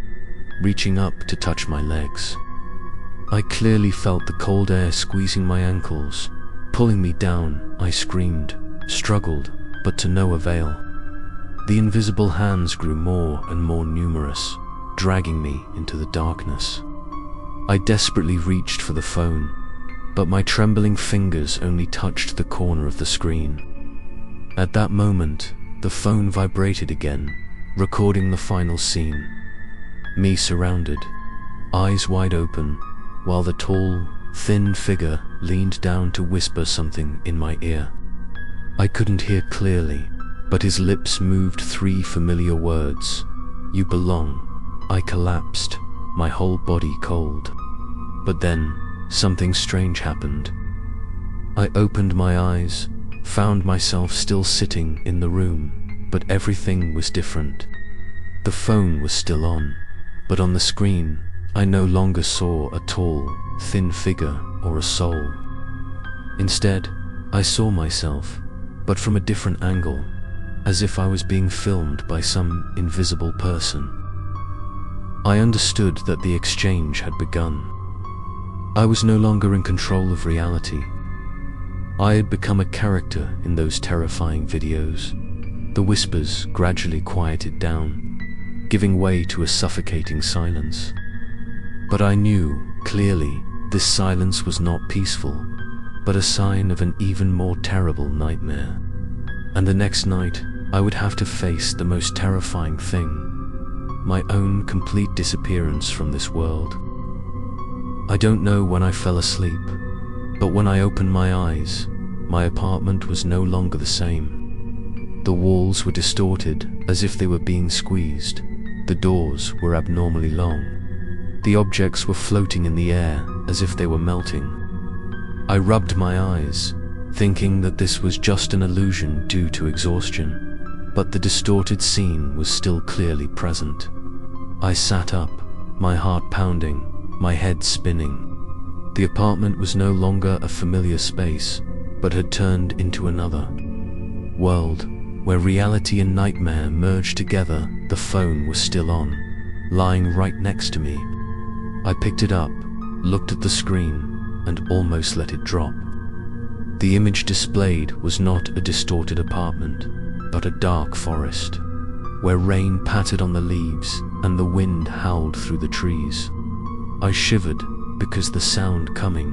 reaching up to touch my legs. I clearly felt the cold air squeezing my ankles, pulling me down. I screamed, struggled, but to no avail. The invisible hands grew more and more numerous, dragging me into the darkness. I desperately reached for the phone, but my trembling fingers only touched the corner of the screen. At that moment, the phone vibrated again, recording the final scene. Me surrounded, eyes wide open, while the tall, thin figure leaned down to whisper something in my ear. I couldn't hear clearly, but his lips moved three familiar words. "You belong." I collapsed, my whole body cold. But then, something strange happened. I opened my eyes, found myself still sitting in the room, but everything was different. The phone was still on, but on the screen, I no longer saw a tall, thin figure or a soul. Instead, I saw myself, but from a different angle, as if I was being filmed by some invisible person. I understood that the exchange had begun. I was no longer in control of reality. I had become a character in those terrifying videos. The whispers gradually quieted down, giving way to a suffocating silence. But I knew, clearly, this silence was not peaceful, but a sign of an even more terrible nightmare. And the next night, I would have to face the most terrifying thing, my own complete disappearance from this world. I don't know when I fell asleep, but when I opened my eyes, my apartment was no longer the same. The walls were distorted as if they were being squeezed. The doors were abnormally long. The objects were floating in the air as if they were melting. I rubbed my eyes, thinking that this was just an illusion due to exhaustion, but the distorted scene was still clearly present. I sat up, my heart pounding, my head spinning. The apartment was no longer a familiar space, but had turned into another world, where reality and nightmare merged together. The phone was still on, lying right next to me. I picked it up, looked at the screen, and almost let it drop. The image displayed was not a distorted apartment, but a dark forest, where rain pattered on the leaves and the wind howled through the trees. I shivered because the sound coming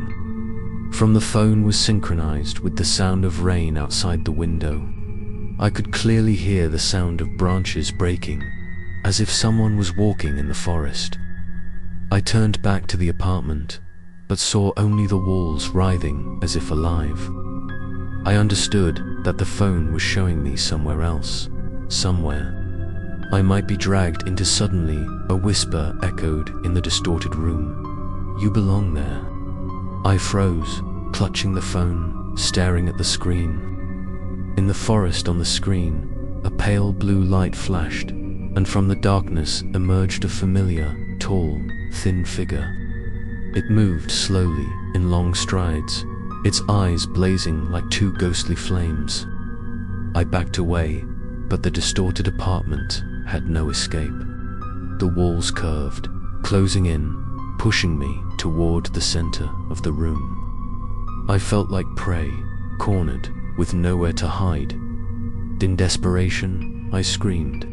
from the phone was synchronized with the sound of rain outside the window. I could clearly hear the sound of branches breaking, as if someone was walking in the forest. I turned back to the apartment, but saw only the walls writhing as if alive. I understood that the phone was showing me somewhere else, somewhere. I might be dragged into. Suddenly, a whisper echoed in the distorted room. "You belong there." I froze, clutching the phone, staring at the screen. In the forest on the screen, a pale blue light flashed, and from the darkness emerged a familiar, tall, thin figure. It moved slowly, in long strides, its eyes blazing like two ghostly flames. I backed away, but the distorted apartment had no escape. The walls curved, closing in, pushing me toward the center of the room. I felt like prey, cornered, with nowhere to hide. In desperation, I screamed,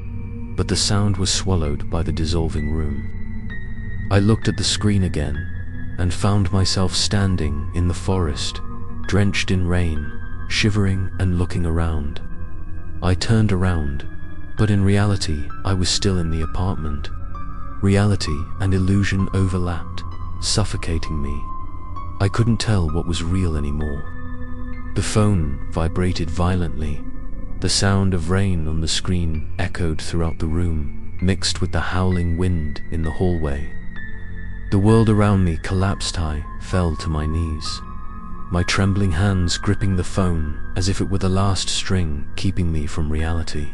but the sound was swallowed by the dissolving room. I looked at the screen again, and found myself standing in the forest, drenched in rain, shivering and looking around. I turned around, but in reality, I was still in the apartment. Reality and illusion overlapped, suffocating me. I couldn't tell what was real anymore. The phone vibrated violently. The sound of rain on the screen echoed throughout the room, mixed with the howling wind in the hallway. The world around me collapsed. I fell to my knees, my trembling hands gripping the phone as if it were the last string keeping me from reality.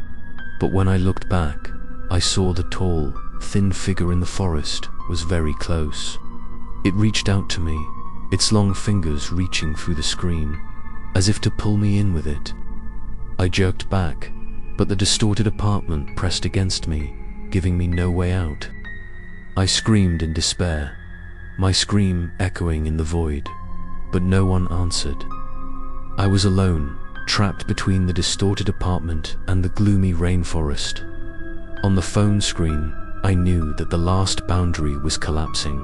But when I looked back, I saw the tall, thin figure in the forest was very close. It reached out to me, its long fingers reaching through the screen, as if to pull me in with it. I jerked back, but the distorted apartment pressed against me, giving me no way out. I screamed in despair, my scream echoing in the void, but no one answered. I was alone, trapped between the distorted apartment and the gloomy rainforest. On the phone screen, I knew that the last boundary was collapsing.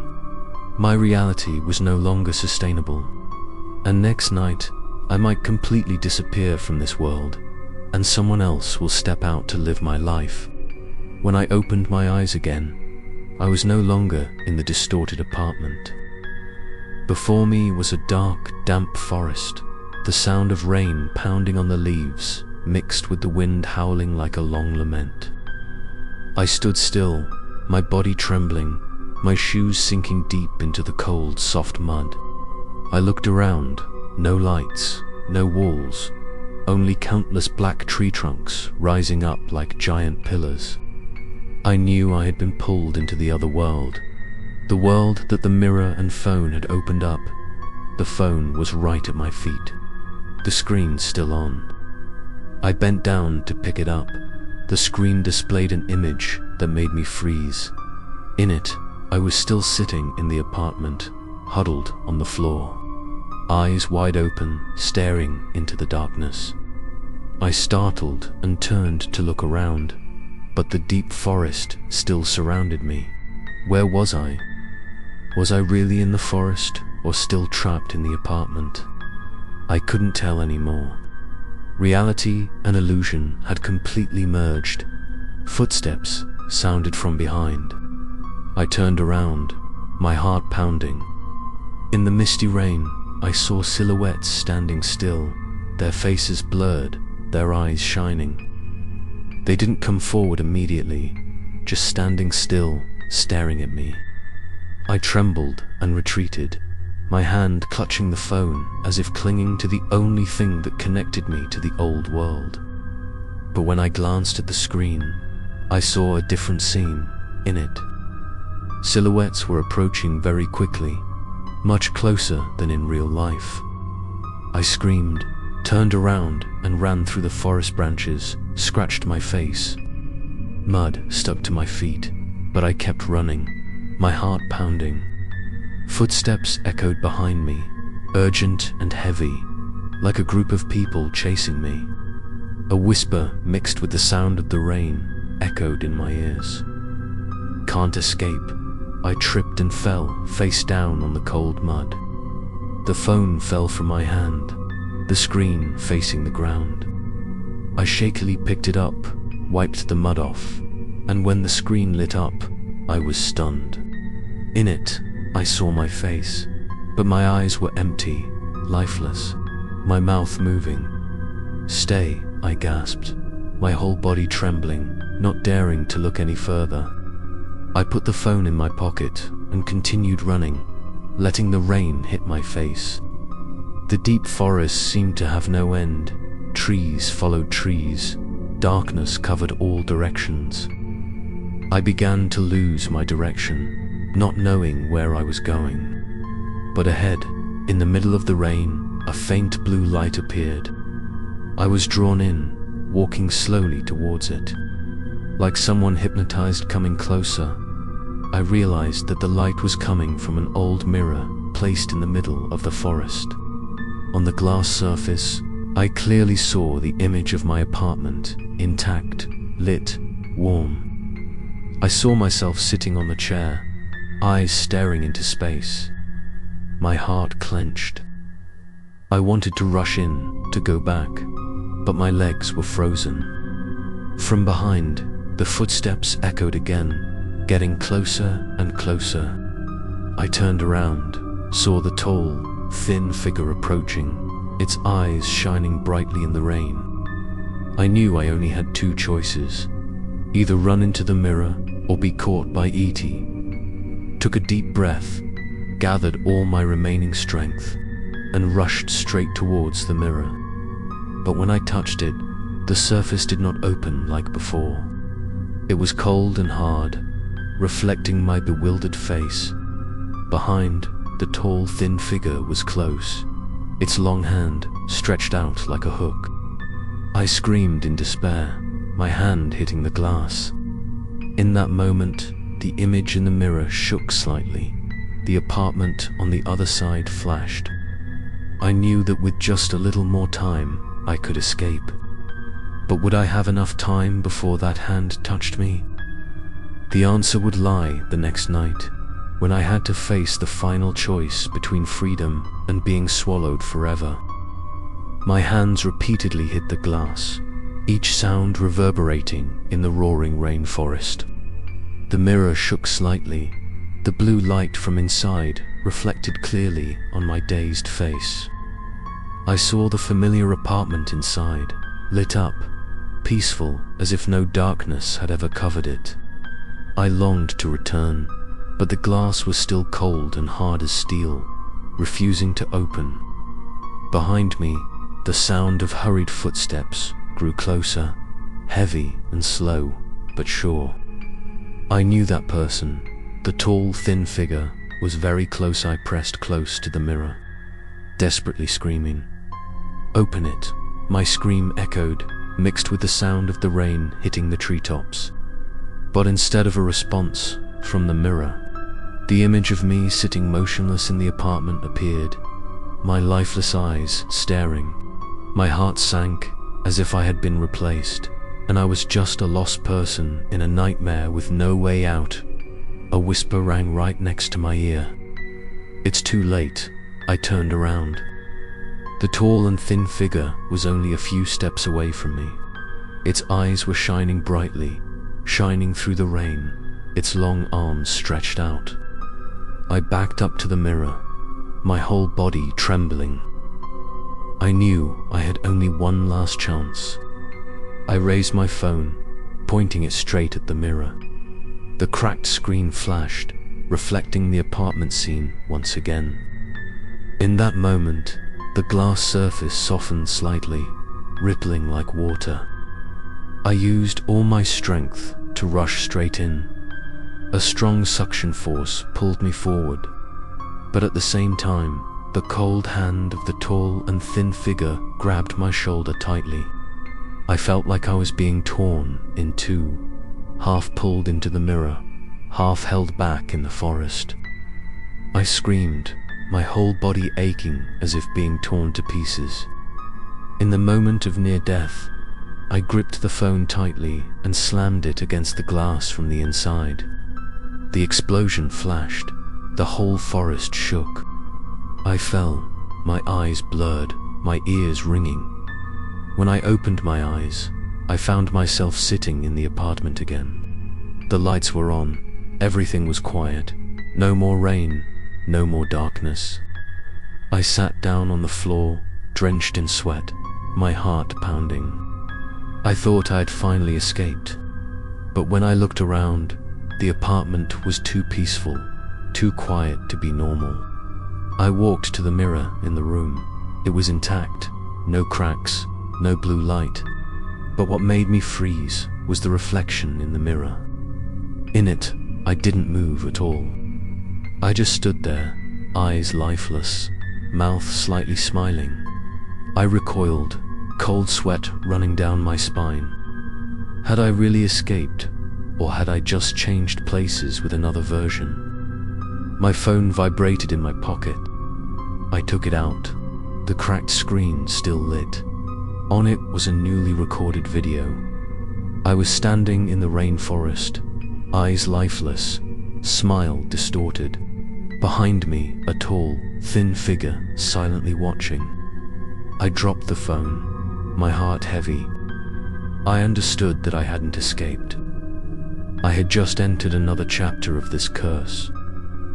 My reality was no longer sustainable, and next night, I might completely disappear from this world, and someone else will step out to live my life. When I opened my eyes again, I was no longer in the distorted apartment. Before me was a dark, damp forest, the sound of rain pounding on the leaves, mixed with the wind howling like a long lament. I stood still, my body trembling, my shoes sinking deep into the cold, soft mud. I looked around, no lights, no walls, only countless black tree trunks rising up like giant pillars. I knew I had been pulled into the other world, the world that the mirror and phone had opened up. The phone was right at my feet, the screen still on. I bent down to pick it up. The screen displayed an image that made me freeze. In it, I was still sitting in the apartment, huddled on the floor, eyes wide open, staring into the darkness. I startled and turned to look around, but the deep forest still surrounded me. Where was I? Was I really in the forest or still trapped in the apartment? I couldn't tell anymore. Reality and illusion had completely merged. Footsteps sounded from behind. I turned around, my heart pounding. In the misty rain, I saw silhouettes standing still, their faces blurred, their eyes shining. They didn't come forward immediately, just standing still, staring at me. I trembled and retreated, my hand clutching the phone as if clinging to the only thing that connected me to the old world. But when I glanced at the screen, I saw a different scene. In it, silhouettes were approaching very quickly, much closer than in real life. I screamed, turned around and ran through the forest branches, scratched my face. Mud stuck to my feet, but I kept running, my heart pounding. Footsteps echoed behind me, urgent and heavy, like a group of people chasing me. A whisper mixed with the sound of the rain echoed in my ears. Can't escape. I tripped and fell, face down on the cold mud. The phone fell from my hand, the screen facing the ground. I shakily picked it up, wiped the mud off, and when the screen lit up, I was stunned. In it, I saw my face, but my eyes were empty, lifeless, my mouth moving. "Stay," I gasped, my whole body trembling, not daring to look any further. I put the phone in my pocket and continued running, letting the rain hit my face. The deep forest seemed to have no end. Trees followed trees. Darkness covered all directions. I began to lose my direction, not knowing where I was going. But ahead, in the middle of the rain, a faint blue light appeared. I was drawn in, walking slowly towards it. Like someone hypnotized coming closer, I realized that the light was coming from an old mirror placed in the middle of the forest. On the glass surface, I clearly saw the image of my apartment, intact, lit, warm. I saw myself sitting on the chair, eyes staring into space. My heart clenched. I wanted to rush in, to go back, but my legs were frozen. From behind, the footsteps echoed again, getting closer and closer. I turned around, saw the tall, thin figure approaching, its eyes shining brightly in the rain. I knew I only had two choices, either run into the mirror or be caught by E.T. Took a deep breath, gathered all my remaining strength, and rushed straight towards the mirror. But when I touched it, the surface did not open like before. It was cold and hard, reflecting my bewildered face. Behind, the tall, thin figure was close, its long hand stretched out like a hook. I screamed in despair, my hand hitting the glass. In that moment, the image in the mirror shook slightly. The apartment on the other side flashed. I knew that with just a little more time, I could escape. But would I have enough time before that hand touched me? The answer would lie the next night, when I had to face the final choice between freedom and being swallowed forever. My hands repeatedly hit the glass, each sound reverberating in the roaring rainforest. The mirror shook slightly, the blue light from inside reflected clearly on my dazed face. I saw the familiar apartment inside, lit up, peaceful as if no darkness had ever covered it. I longed to return, but the glass was still cold and hard as steel, refusing to open. Behind me, the sound of hurried footsteps grew closer, heavy and slow, but sure. I knew that person. The tall, thin figure was very close. I pressed close to the mirror, desperately screaming. "Open it!" My scream echoed, mixed with the sound of the rain hitting the treetops. But instead of a response from the mirror, the image of me sitting motionless in the apartment appeared, my lifeless eyes staring. My heart sank as if I had been replaced, and I was just a lost person in a nightmare with no way out. A whisper rang right next to my ear. "It's too late." I turned around. The tall and thin figure was only a few steps away from me. Its eyes were shining brightly, shining through the rain, its long arms stretched out. I backed up to the mirror, my whole body trembling. I knew I had only one last chance. I raised my phone, pointing it straight at the mirror. The cracked screen flashed, reflecting the apartment scene once again. In that moment, the glass surface softened slightly, rippling like water. I used all my strength to rush straight in. A strong suction force pulled me forward, but at the same time, the cold hand of the tall and thin figure grabbed my shoulder tightly. I felt like I was being torn in two, half pulled into the mirror, half held back in the forest. I screamed, my whole body aching as if being torn to pieces. In the moment of near death, I gripped the phone tightly and slammed it against the glass from the inside. The explosion flashed, the whole forest shook. I fell, my eyes blurred, my ears ringing. When I opened my eyes, I found myself sitting in the apartment again. The lights were on, everything was quiet, no more rain, no more darkness. I sat down on the floor, drenched in sweat, my heart pounding. I thought I had finally escaped, but when I looked around, the apartment was too peaceful, too quiet to be normal. I walked to the mirror in the room. It was intact, no cracks, no blue light. But what made me freeze was the reflection in the mirror. In it, I didn't move at all. I just stood there, eyes lifeless, mouth slightly smiling. I recoiled, cold sweat running down my spine. Had I really escaped, or had I just changed places with another version? My phone vibrated in my pocket. I took it out, the cracked screen still lit. On it was a newly recorded video. I was standing in the rainforest, eyes lifeless, smile distorted. Behind me, a tall, thin figure silently watching. I dropped the phone, my heart heavy. I understood that I hadn't escaped. I had just entered another chapter of this curse,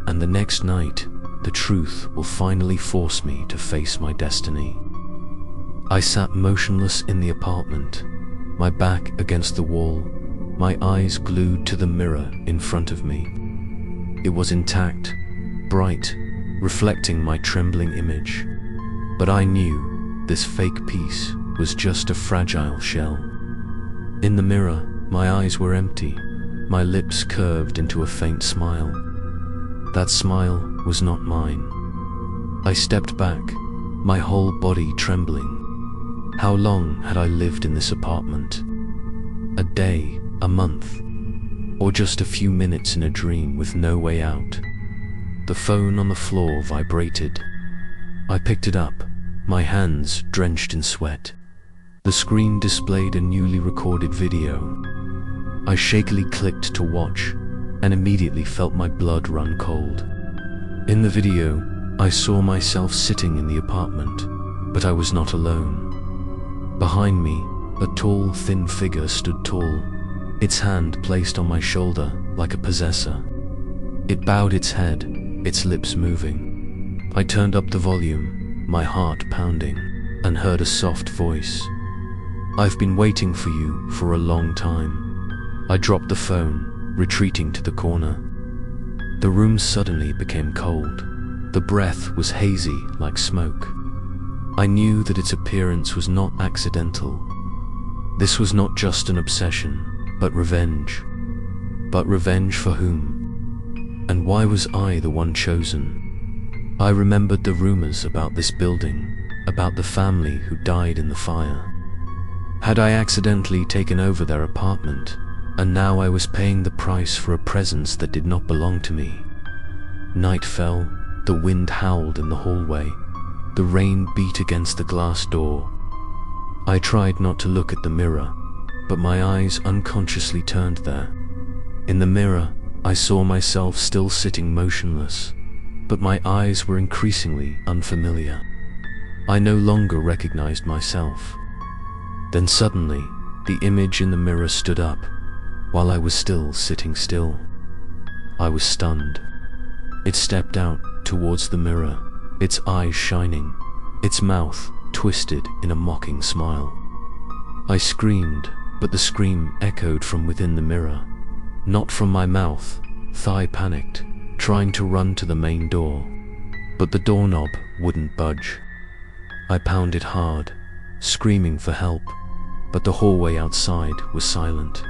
and the next night, the truth will finally force me to face my destiny. I sat motionless in the apartment, my back against the wall, my eyes glued to the mirror in front of me. It was intact, bright, reflecting my trembling image. But I knew this fake piece was just a fragile shell. In the mirror, my eyes were empty, my lips curved into a faint smile. That smile was not mine. I stepped back, my whole body trembling. How long had I lived in this apartment? A day, a month, or just a few minutes in a dream with no way out? The phone on the floor vibrated. I picked it up, my hands drenched in sweat. The screen displayed a newly recorded video. I shakily clicked to watch, and immediately felt my blood run cold. In the video, I saw myself sitting in the apartment, but I was not alone. Behind me, a tall, thin figure stood tall, its hand placed on my shoulder like a possessor. It bowed its head, its lips moving. I turned up the volume, my heart pounding, and heard a soft voice. I've been waiting for you for a long time." I dropped the phone, retreating to the corner. The room suddenly became cold. The breath was hazy like smoke. I knew that its appearance was not accidental. This was not just an obsession, but revenge. But revenge for whom? And why was I the one chosen? I remembered the rumors about this building, about the family who died in the fire. Had I accidentally taken over their apartment, and now I was paying the price for a presence that did not belong to me? Night fell, the wind howled in the hallway, the rain beat against the glass door. I tried not to look at the mirror, but my eyes unconsciously turned there. In the mirror, I saw myself still sitting motionless, but my eyes were increasingly unfamiliar. I no longer recognized myself. Then suddenly, the image in the mirror stood up, while I was still sitting still. I was stunned. It stepped out towards the mirror, its eyes shining, its mouth twisted in a mocking smile. I screamed, but the scream echoed from within the mirror, not from my mouth. I panicked, trying to run to the main door, but the doorknob wouldn't budge. I pounded hard, screaming for help, but the hallway outside was silent.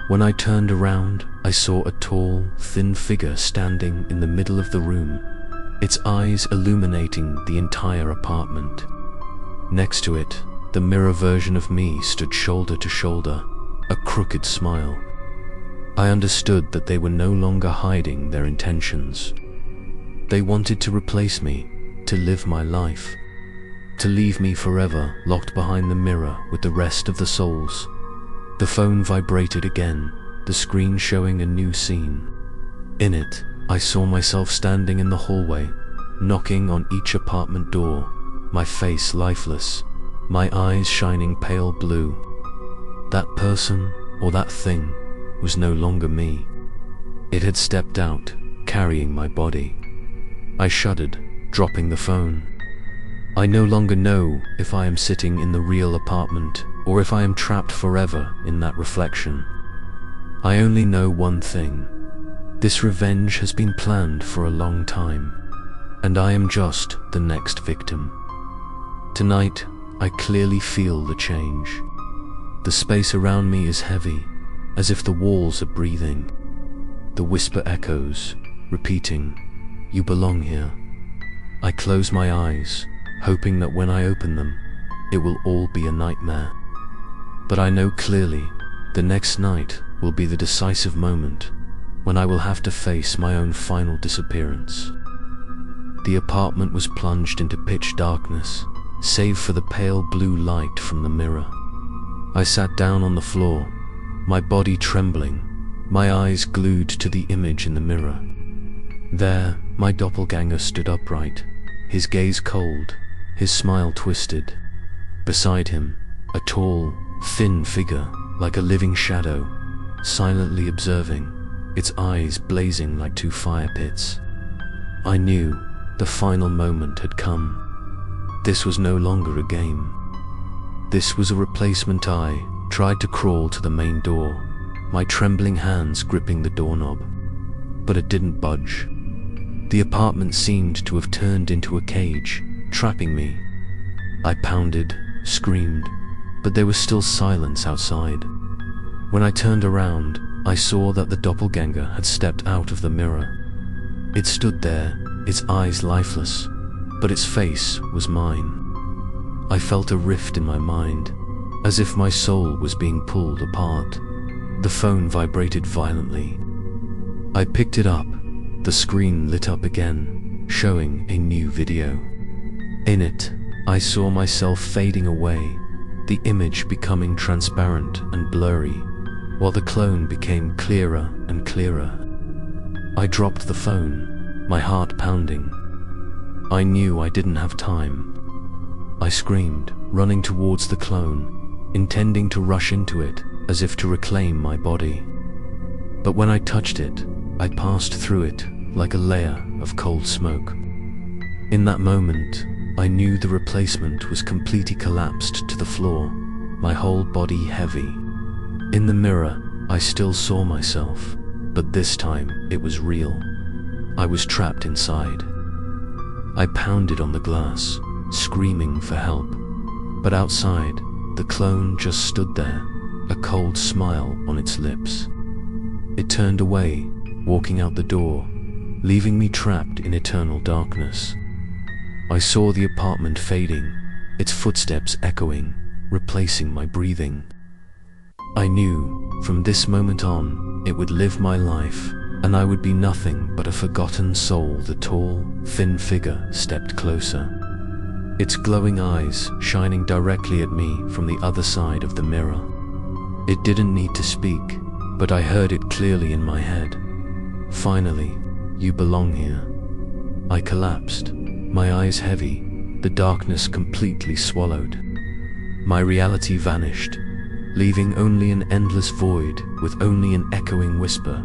When I turned around, I saw a tall, thin figure standing in the middle of the room, its eyes illuminating the entire apartment. Next to it, the mirror version of me stood shoulder to shoulder, a crooked smile. I understood that they were no longer hiding their intentions. They wanted to replace me, to live my life, to leave me forever locked behind the mirror with the rest of the souls. The phone vibrated again, the screen showing a new scene. In it, I saw myself standing in the hallway, knocking on each apartment door, my face lifeless, my eyes shining pale blue. That person, or that thing, was no longer me. It had stepped out, carrying my body. I shuddered, dropping the phone. I no longer know if I am sitting in the real apartment or if I am trapped forever in that reflection. I only know one thing. This revenge has been planned for a long time, and I am just the next victim. Tonight, I clearly feel the change. The space around me is heavy, as if the walls are breathing. The whisper echoes, repeating, "You belong here." I close my eyes, hoping that when I open them, it will all be a nightmare. But I know clearly, the next night will be the decisive moment when I will have to face my own final disappearance. The apartment was plunged into pitch darkness, save for the pale blue light from the mirror. I sat down on the floor, my body trembling, my eyes glued to the image in the mirror. There, my doppelganger stood upright, his gaze cold, his smile twisted. Beside him, a tall, thin figure, like a living shadow, silently observing, its eyes blazing like two fire pits. I knew the final moment had come. This was no longer a game. This was a replacement. I tried to crawl to the main door, my trembling hands gripping the doorknob, but it didn't budge. The apartment seemed to have turned into a cage, trapping me. I pounded, screamed, but there was still silence outside. When I turned around, I saw that the doppelganger had stepped out of the mirror. It stood there, its eyes lifeless, but its face was mine. I felt a rift in my mind, as if my soul was being pulled apart. The phone vibrated violently. I picked it up. The screen lit up again, showing a new video. In it, I saw myself fading away, the image becoming transparent and blurry, while the clone became clearer and clearer. I dropped the phone, my heart pounding. I knew I didn't have time. I screamed, running towards the clone, intending to rush into it as if to reclaim my body. But when I touched it, I passed through it like a layer of cold smoke. In that moment, I knew the replacement was completely collapsed to the floor, my whole body heavy. In the mirror, I still saw myself, but this time it was real. I was trapped inside. I pounded on the glass, screaming for help. But outside, the clone just stood there, a cold smile on its lips. It turned away, walking out the door, leaving me trapped in eternal darkness. I saw the apartment fading, its footsteps echoing, replacing my breathing. I knew, from this moment on, it would live my life, and I would be nothing but a forgotten soul. The tall, thin figure stepped closer, its glowing eyes shining directly at me from the other side of the mirror. It didn't need to speak, but I heard it clearly in my head. "Finally, you belong here." I collapsed, my eyes heavy, the darkness completely swallowed. My reality vanished, leaving only an endless void with only an echoing whisper.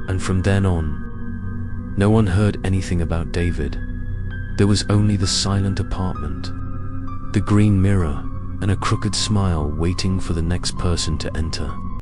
And from then on, no one heard anything about David. There was only the silent apartment, the green mirror, and a crooked smile waiting for the next person to enter.